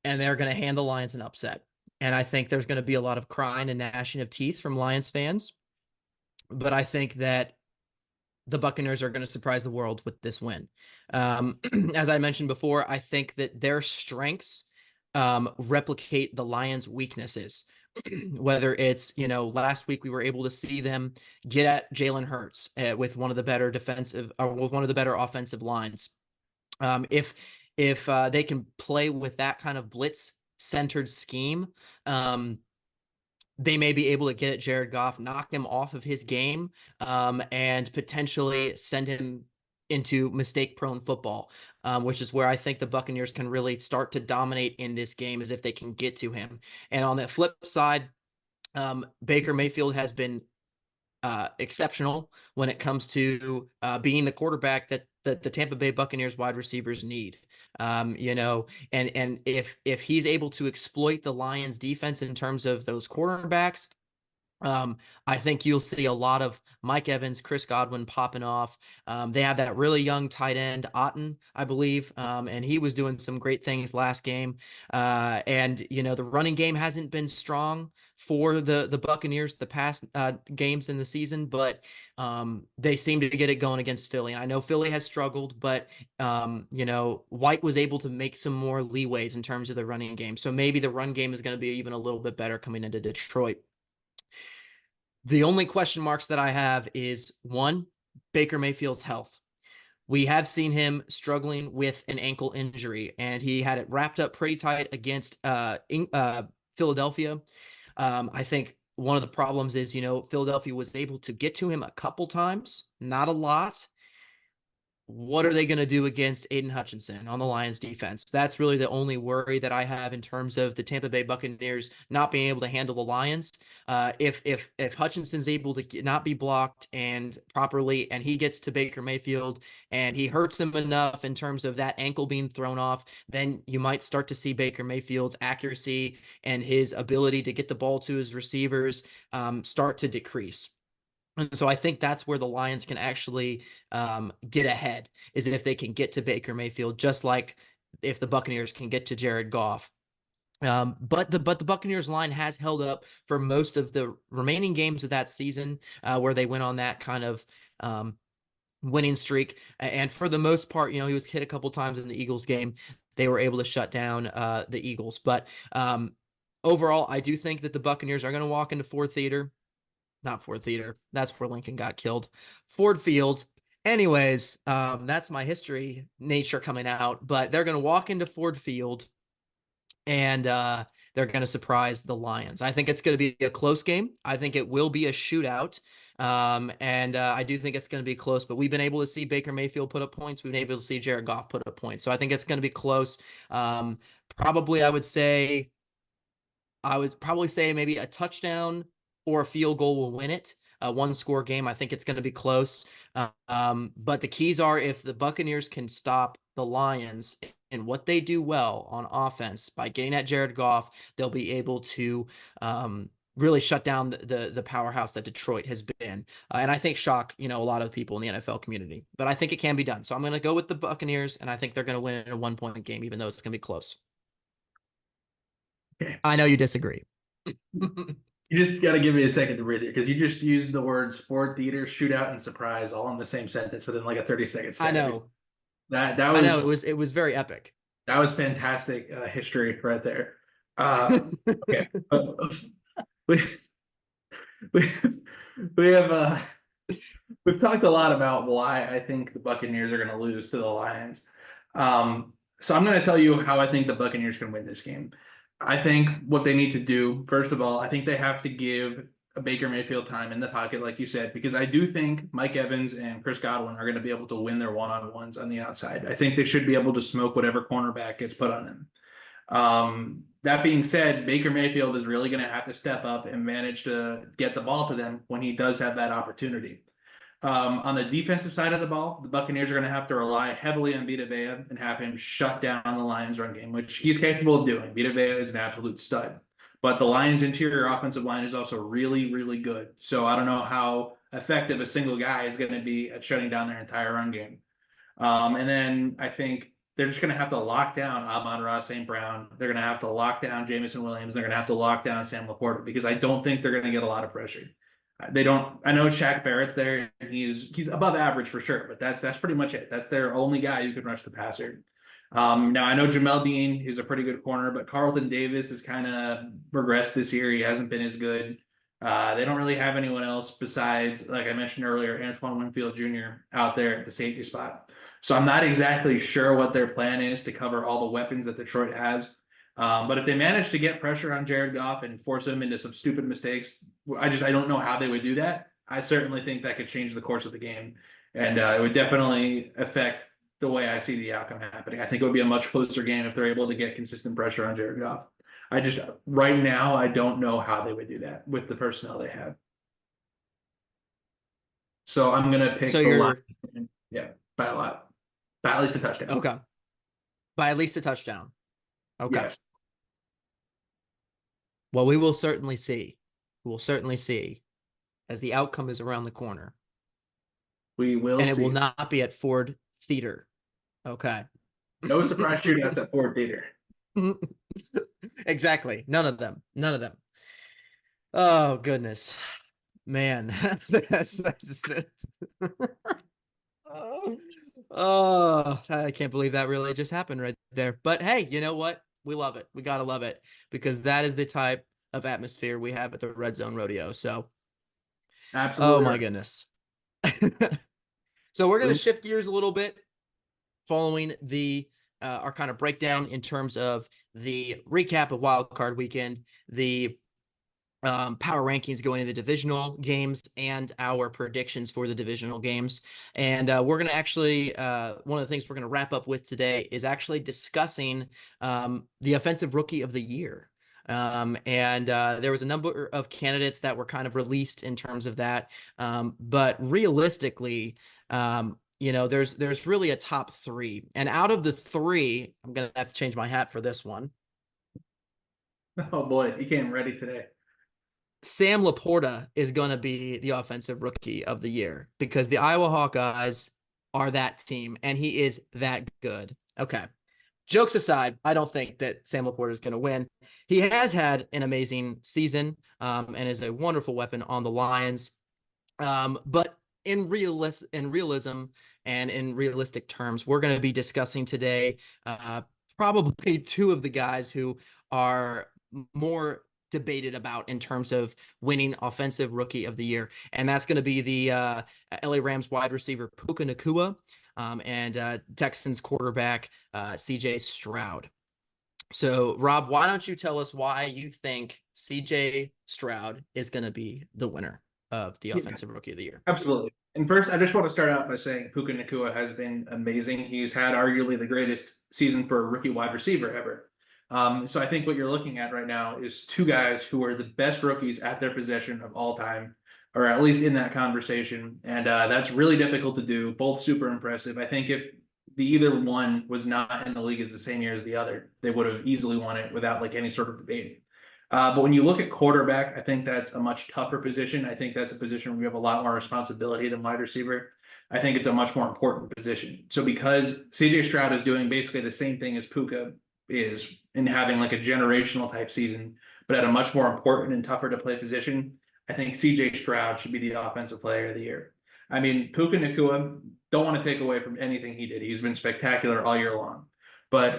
and they're going to hand the Lions an upset. And I think there's going to be a lot of crying and gnashing of teeth from Lions fans. But I think that the Buccaneers are going to surprise the world with this win. As I mentioned before, I think that their strengths replicate the Lions' weaknesses. Whether it's, last week we were able to see them get at Jalen Hurts with one of the better defensive or with one of the better offensive lines. If they can play with that kind of blitz centered scheme, they may be able to get at Jared Goff, knock him off of his game, and potentially send him into mistake-prone football, which is where I think the Buccaneers can really start to dominate in this game, as if they can get to him. And on the flip side, Baker Mayfield has been exceptional when it comes to being the quarterback that the Tampa Bay Buccaneers wide receivers need. And if he's able to exploit the Lions defense in terms of those quarterbacks, I think you'll see a lot of Mike Evans, Chris Godwin popping off. They have that really young tight end, Otten, I believe, and he was doing some great things last game. And the running game hasn't been strong for the Buccaneers the past games in the season, but they seem to get it going against Philly. And I know Philly has struggled, but White was able to make some more leeways in terms of the running game. So maybe the run game is going to be even a little bit better coming into Detroit. The only question marks that I have is, one, Baker Mayfield's health. We have seen him struggling with an ankle injury, and he had it wrapped up pretty tight against Philadelphia. I think one of the problems is, Philadelphia was able to get to him a couple times, not a lot. what are they going to do against Aiden Hutchinson on the Lions defense? That's really the only worry that I have in terms of the Tampa Bay Buccaneers not being able to handle the Lions. If Hutchinson's able to not be blocked and properly, and he gets to Baker Mayfield and he hurts him enough in terms of that ankle being thrown off, then you might start to see Baker Mayfield's accuracy and his ability to get the ball to his receivers start to decrease. And so I think that's where the Lions can actually get ahead, is if they can get to Baker Mayfield, just like if the Buccaneers can get to Jared Goff. But the Buccaneers line has held up for most of the remaining games of that season, where they went on that kind of winning streak. And for the most part, he was hit a couple times in the Eagles game. They were able to shut down the Eagles. But overall, I do think that the Buccaneers are going to walk into Ford Theater. Not Ford Theater. That's where Lincoln got killed. Ford Field. Anyways, that's my history nature coming out. But they're going to walk into Ford Field, and they're going to surprise the Lions. I think it's going to be a close game. I think it will be a shootout. And I do think it's going to be close. But we've been able to see Baker Mayfield put up points. We've been able to see Jared Goff put up points. So I think it's going to be close. Probably, I would probably say maybe a touchdown or a field goal will win it. A one-score game. I think it's going to be close. But the keys are, if the Buccaneers can stop the Lions and what they do well on offense by getting at Jared Goff, they'll be able to really shut down the powerhouse that Detroit has been. And I think shock, a lot of people in the NFL community. But I think it can be done. So I'm going to go with the Buccaneers, and I think they're going to win in a one-point game, even though it's going to be close. Okay. I know you disagree. You just got to give me a second to breathe here, because you just used the words Ford Theater, shootout, and surprise all in the same sentence within like a 30-second span. I know. That I know it was very epic. That was fantastic history right there. Okay. we we we have we've talked a lot about why I think the Buccaneers are going to lose to the Lions. So I'm going to tell you how I think the Buccaneers can win this game. I think what they need to do, first of all, I think they have to give a Baker Mayfield time in the pocket, like you said, because I do think Mike Evans and Chris Godwin are going to be able to win their one-on-ones on the outside. I think they should be able to smoke whatever cornerback gets put on them. That being said, Baker Mayfield is really going to have to step up and manage to get the ball to them when he does have that opportunity. On the defensive side of the ball, the Buccaneers are going to have to rely heavily on Vita Vea and have him shut down the Lions' run game, which he's capable of doing. Vita Vea is an absolute stud. But the Lions' interior offensive line is also really, really good. So I don't know how effective a single guy is going to be at shutting down their entire run game. And then I think they're just going to have to lock down Amon-Ra St. Brown. They're going to have to lock down Jameson Williams. They're going to have to lock down Sam Laporta, because I don't think they're going to get a lot of pressure. They don't. I know Shaq Barrett's there, and he's above average for sure, but that's pretty much it. That's their only guy who can rush the passer. Now I know Jamel Dean is a pretty good corner, but Carlton Davis has kind of regressed this year. He hasn't been as good. They don't really have anyone else besides, like I mentioned earlier, Antoine Winfield Jr. out there at the safety spot. So I'm not exactly sure what their plan is to cover all the weapons that Detroit has. But if they manage to get pressure on Jared Goff and force him into some stupid mistakes, I don't know how they would do that. I certainly think that could change the course of the game, and it would definitely affect the way I see the outcome happening. I think it would be a much closer game if they're able to get consistent pressure on Jared Goff. Right now, I don't know how they would do that with the personnel they have. So I'm gonna pick the Lions. Yeah, by a lot, by at least a touchdown. Okay, by at least a touchdown. Okay. Yes. Well, we will certainly see. We will certainly see, as the outcome is around the corner. We will see. And it will not be at Ford Theater. Okay. No surprise shootouts at Ford Theater. Exactly. None of them. None of them. Oh, goodness. Man. that's just it. Oh, I can't believe that really just happened right there. But hey, you know what? We love it. We got to love it, because that is the type of atmosphere we have at the Redzone Rodeo. So, absolutely. Oh my goodness. So we're going to shift gears a little bit following our kind of breakdown in terms of the recap of Wildcard weekend, the power rankings going into the divisional games and our predictions for the divisional games. And we're going to actually, one of the things we're going to wrap up with today is actually discussing the offensive rookie of the year. And there was a number of candidates that were kind of released in terms of that. But realistically, there's really a top three. And out of the three, I'm going to have to change my hat for this one. Oh boy, he came ready today. Sam Laporta is going to be the offensive rookie of the year because the Iowa Hawkeyes are that team and he is that good. Okay. Jokes aside, I don't think that Sam Laporta is going to win. He has had an amazing season and is a wonderful weapon on the Lions. But in realism and in realistic terms, we're going to be discussing today probably two of the guys who are more debated about in terms of winning offensive rookie of the year. And that's going to be the LA Rams wide receiver Puka Nacua and Texans quarterback CJ Stroud. So, Rob, why don't you tell us why you think CJ Stroud is going to be the winner of the offensive rookie of the year? Absolutely. And first, I just want to start out by saying Puka Nacua has been amazing. He's had arguably the greatest season for a rookie wide receiver ever. So I think what you're looking at right now is two guys who are the best rookies at their position of all time, or at least in that conversation. And that's really difficult to do. Both super impressive. I think if the either one was not in the league as the same year as the other, they would have easily won it without like any sort of debate. But when you look at quarterback, I think that's a much tougher position. I think that's a position where you have a lot more responsibility than wide receiver. I think it's a much more important position. So because CJ Stroud is doing basically the same thing as Puka is in having like a generational type season, but at a much more important and tougher to play position, I think CJ Stroud should be the offensive player of the year. I mean, Puka Nacua, don't want to take away from anything he did. He's been spectacular all year long. But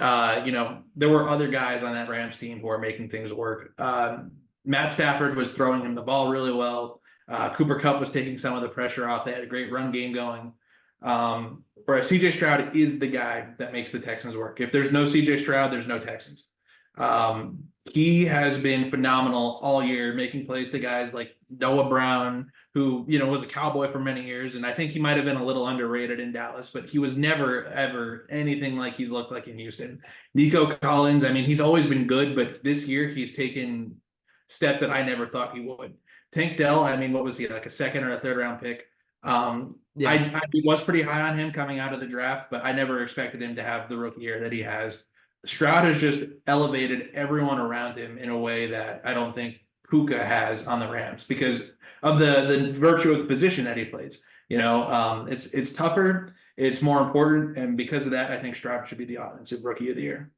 there were other guys on that Rams team who are making things work. Matt Stafford was throwing him the ball really well. Cooper Kupp was taking some of the pressure off. They had a great run game going. Whereas CJ Stroud is the guy that makes the Texans work. If there's no CJ Stroud, there's no Texans. He has been phenomenal all year, making plays to guys like Noah Brown, who, was a Cowboy for many years. And I think he might have been a little underrated in Dallas, but he was never, ever anything like he's looked like in Houston. Nico Collins, I mean, he's always been good, but this year he's taken steps that I never thought he would. Tank Dell, I mean, what was he, like a second or a third round pick? Yeah. I was pretty high on him coming out of the draft, but I never expected him to have the rookie year that he has. Stroud has just elevated everyone around him in a way that I don't think Puka has on the Rams because of the virtue of the position that he plays. It's tougher, it's more important, and because of that, I think Stroud should be the offensive rookie of the year.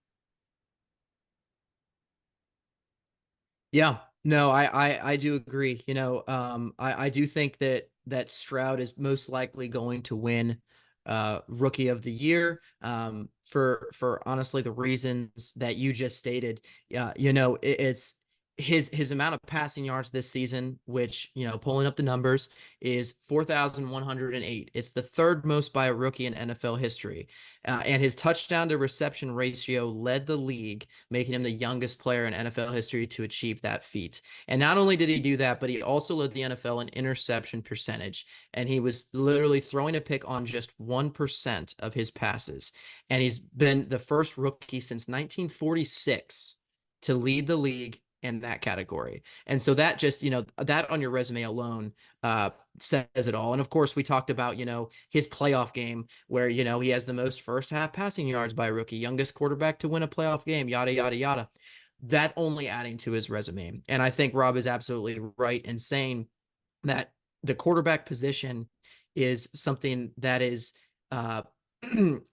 Yeah, no, I do agree. I do think that Stroud is most likely going to win rookie of the year for honestly the reasons that you just stated. It's his amount of passing yards this season, which, pulling up the numbers, is 4,108. It's the third most by a rookie in NFL history. And his touchdown to reception ratio led the league, making him the youngest player in NFL history to achieve that feat. And not only did he do that, but he also led the NFL in interception percentage. And he was literally throwing a pick on just 1% of his passes. And he's been the first rookie since 1946 to lead the league in that category. And so that just, that on your resume alone says it all. And of course, we talked about, his playoff game where, he has the most first half passing yards by a rookie, youngest quarterback to win a playoff game, yada, yada, yada. That's only adding to his resume. And I think Rob is absolutely right in saying that the quarterback position is something that is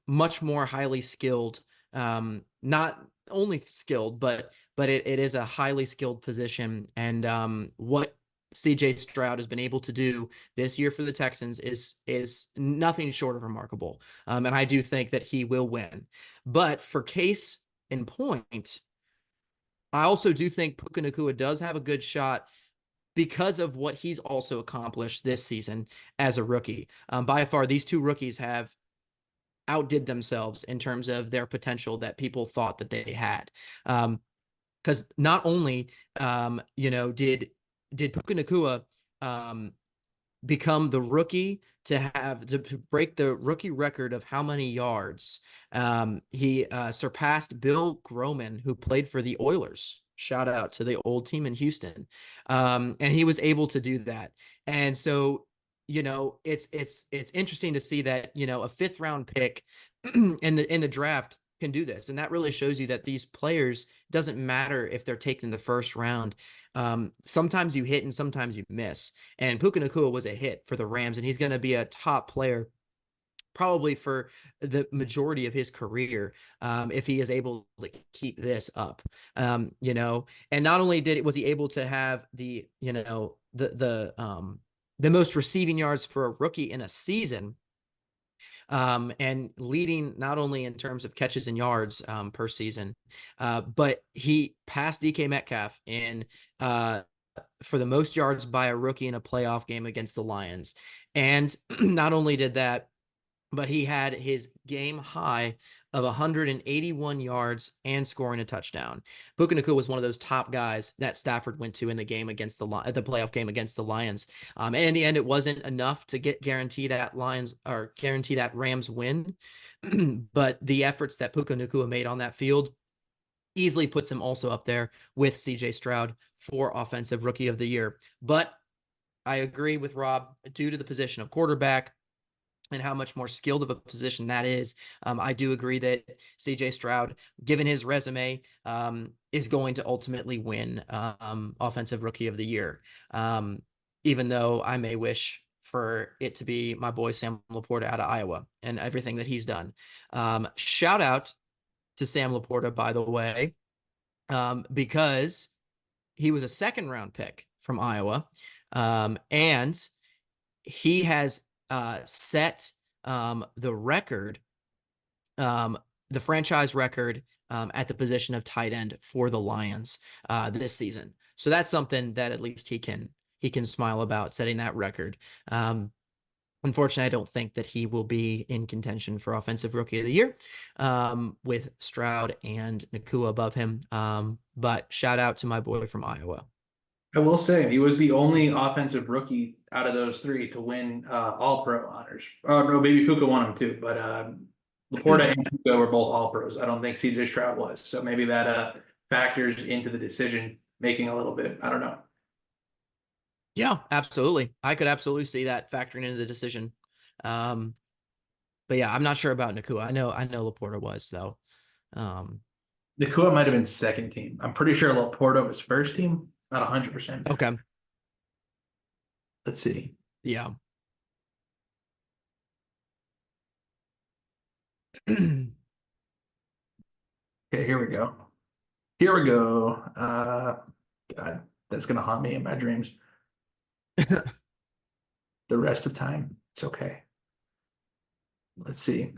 much more highly skilled, not only skilled, but it is a highly skilled position. And what CJ Stroud has been able to do this year for the Texans is nothing short of remarkable. And I do think that he will win. But for case in point, I also do think Puka Nacua does have a good shot because of what he's also accomplished this season as a rookie. By far, these two rookies have outdid themselves in terms of their potential that people thought that they had. Because not only, did did Puka Nacua become the rookie to break the rookie record of how many yards. He surpassed Bill Groman, who played for the Oilers. Shout out to the old team in Houston. And he was able to do that. And so, it's interesting to see that, a fifth round pick in the draft can do this. And that really shows you that these players, doesn't matter if they're taken in the first round. Sometimes you hit and sometimes you miss. And Puka Nacua was a hit for the Rams, and he's going to be a top player probably for the majority of his career, if he is able to keep this up. And not only was he able to have the most receiving yards for a rookie in a season, and leading not only in terms of catches and yards per season, but he passed DK Metcalf in for the most yards by a rookie in a playoff game against the Lions. And not only did that, but he had his game high of 181 yards and scoring a touchdown. Puka Nacua was one of those top guys that Stafford went to in the game against the playoff game against the Lions. And in the end, it wasn't enough to guarantee that Rams win. But the efforts that Puka Nacua made on that field easily puts him also up there with CJ Stroud for Offensive Rookie of the Year. But I agree with Rob, due to the position of quarterback and how much more skilled of a position that is. I do agree that CJ Stroud, given his resume, is going to ultimately win Offensive Rookie of the Year. Even though I may wish for it to be my boy Sam Laporta out of Iowa and everything that he's done. Shout out to Sam Laporta, by the way, because he was a second round pick from Iowa. And he has set the record, the franchise record at the position of tight end for the Lions this season. So that's something that at least he can smile about, setting that record. Unfortunately, I don't think that he will be in contention for Offensive Rookie of the Year with Stroud and Nacua above him. But shout out to my boy from Iowa. I will say he was the only offensive rookie out of those three to win All Pro honors. Oh no, maybe Puka won them too, but Laporta and Puka were both All Pros. I don't think CJ Stroud was, so maybe that factors into the decision making a little bit. I don't know. Yeah, absolutely. I could absolutely see that factoring into the decision. But yeah, I'm not sure about Nacua. I know Laporta was though. Nakua might have been second team. I'm pretty sure Laporta was first team. Not 100%. Okay. Let's see. Yeah. Okay, here we go. Here we go. God, that's gonna haunt me in my dreams. The rest of time. It's okay. Let's see.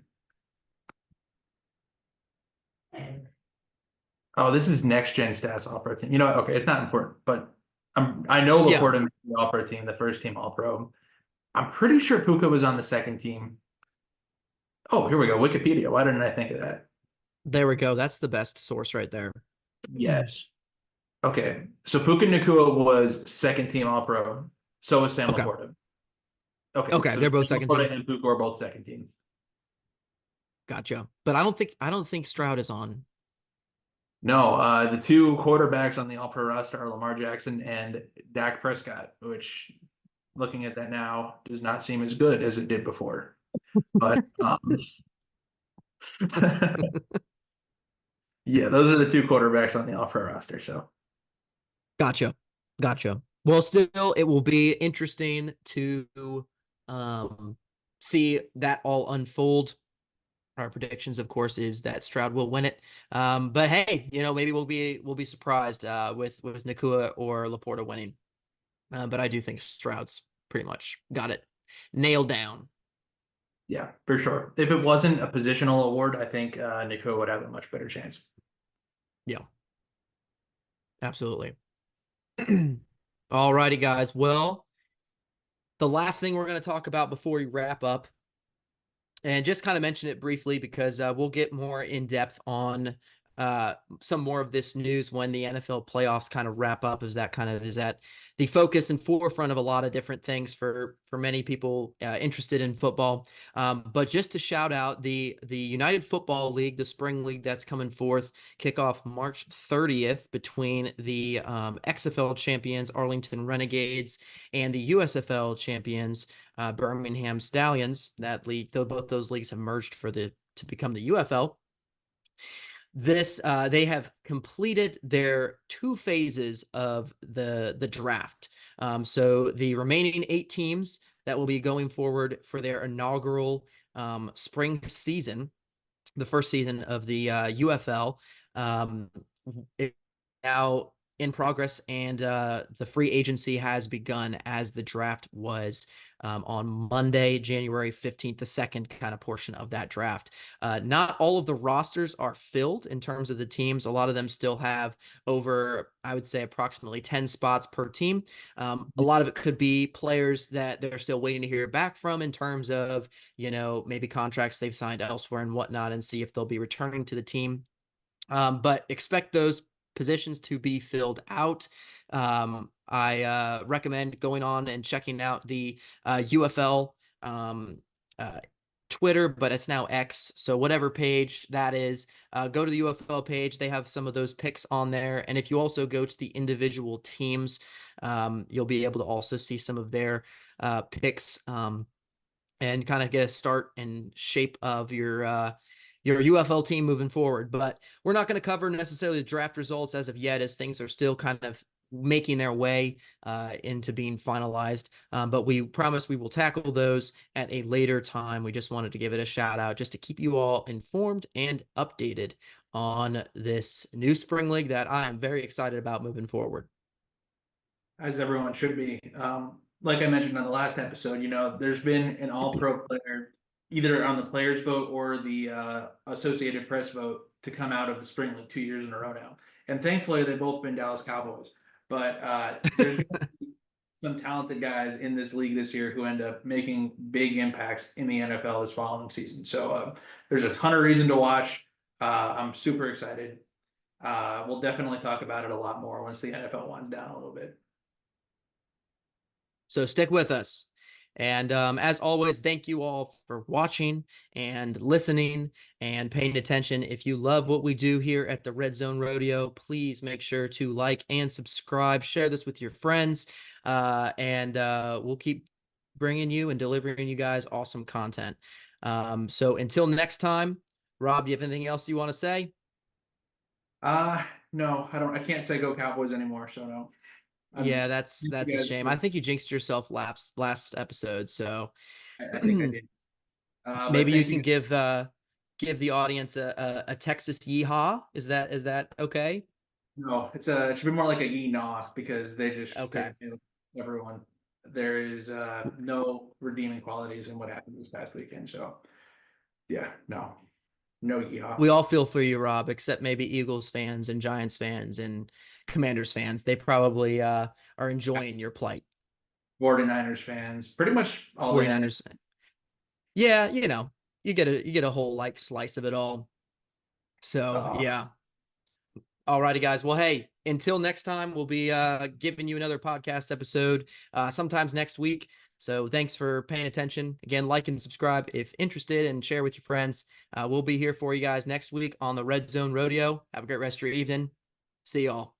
Oh, this is next gen stats all pro team. You know what? Okay, it's not important, but I know Yeah. Laporta made the all pro team, the first team all pro. I'm pretty sure Puka was on the second team. Oh, here we go. Wikipedia. Why didn't I think of that? There we go. That's the best source right there. Yes. Okay. So Puka Nacua was second team all pro. So was Sam Okay. Laporta. Okay. Okay, So they're both Sam second Laporta team. and Puka are both second team. Gotcha. But I don't think Stroud is on. No, the two quarterbacks on the all pro roster are Lamar Jackson and Dak Prescott, which looking at that now does not seem as good as it did before. But yeah, those are the two quarterbacks on the all pro roster. So Gotcha. Gotcha. Well, still, it will be interesting to see that all unfold. Our predictions, of course, is that Stroud will win it. But hey, maybe we'll be surprised with Nacua or Laporta winning. But I do think Stroud's pretty much got it nailed down. yeah, for sure. If it wasn't a positional award, I think Nacua would have a much better chance. Yeah, absolutely. All righty, guys. Well, the last thing we're going to talk about before we wrap up, and just kind of mention it briefly because we'll get more in depth on some more of this news when the NFL playoffs kind of wrap up, is that the focus and forefront of a lot of different things for many people interested in football. But just to shout out the United Football League, the spring league that's coming forth, kickoff March 30th between the XFL champions Arlington Renegades and the USFL champions Birmingham Stallions. That league, though both those leagues have merged to become the UFL. They have completed their 2 phases of the draft. So the remaining 8 teams that will be going forward for their inaugural spring season, the first season of the UFL, is now in progress, and the free agency has begun as the draft was on Monday, January 15th, the second kind of portion of that draft. Not all of the rosters are filled in terms of the teams. A lot of them still have over, I would say, approximately 10 spots per team. A lot of it could be players that they're still waiting to hear back from in terms of, maybe contracts they've signed elsewhere and whatnot, and see if they'll be returning to the team. But expect those positions to be filled out. I recommend going on and checking out the UFL Twitter, but it's now X. So whatever page that is, go to the UFL page. They have some of those picks on there. And if you also go to the individual teams, you'll be able to also see some of their picks and kind of get a start and shape of your UFL team moving forward. But we're not going to cover necessarily the draft results as of yet, as things are still kind of making their way into being finalized. But we promise we will tackle those at a later time. We just wanted to give it a shout out just to keep you all informed and updated on this new spring league that I am very excited about moving forward. As everyone should be. Like I mentioned on the last episode, there's been an all-pro player either on the players vote or the Associated Press vote to come out of the spring league 2 years in a row now. And thankfully, they've both been Dallas Cowboys. But there's some talented guys in this league this year who end up making big impacts in the NFL this following season. So there's a ton of reason to watch. I'm super excited. We'll definitely talk about it a lot more once the NFL winds down a little bit. So stick with us. And as always, thank you all for watching and listening and paying attention. If you love what we do here at the Redzone Rodeo, please make sure to like and subscribe. Share this with your friends, and we'll keep bringing you and delivering you guys awesome content. So until next time, Rob, do you have anything else you want to say? No, I don't. I can't say go Cowboys anymore. So no. Yeah, that's a Guys, shame. I think you jinxed yourself last episode. So I think I did. But maybe you thank can you. give the audience a Texas yeehaw. Is that okay? No, it should be more like a ye nah because Okay. everyone. There is no redeeming qualities in what happened this past weekend. So yeah, no yeehaw. We all feel for you, Rob, except maybe Eagles fans and Giants fans and Commanders fans. They probably are enjoying your plight. 49ers fans, pretty much all the 49ers. Yeah, you get a whole like slice of it all. So uh, yeah. Alrighty, guys. Well, hey, until next time, we'll be giving you another podcast episode sometimes next week. So thanks for paying attention. Again, like and subscribe if interested, and share with your friends. We'll be here for you guys next week on the Redzone Rodeo. Have a great rest of your evening. See y'all.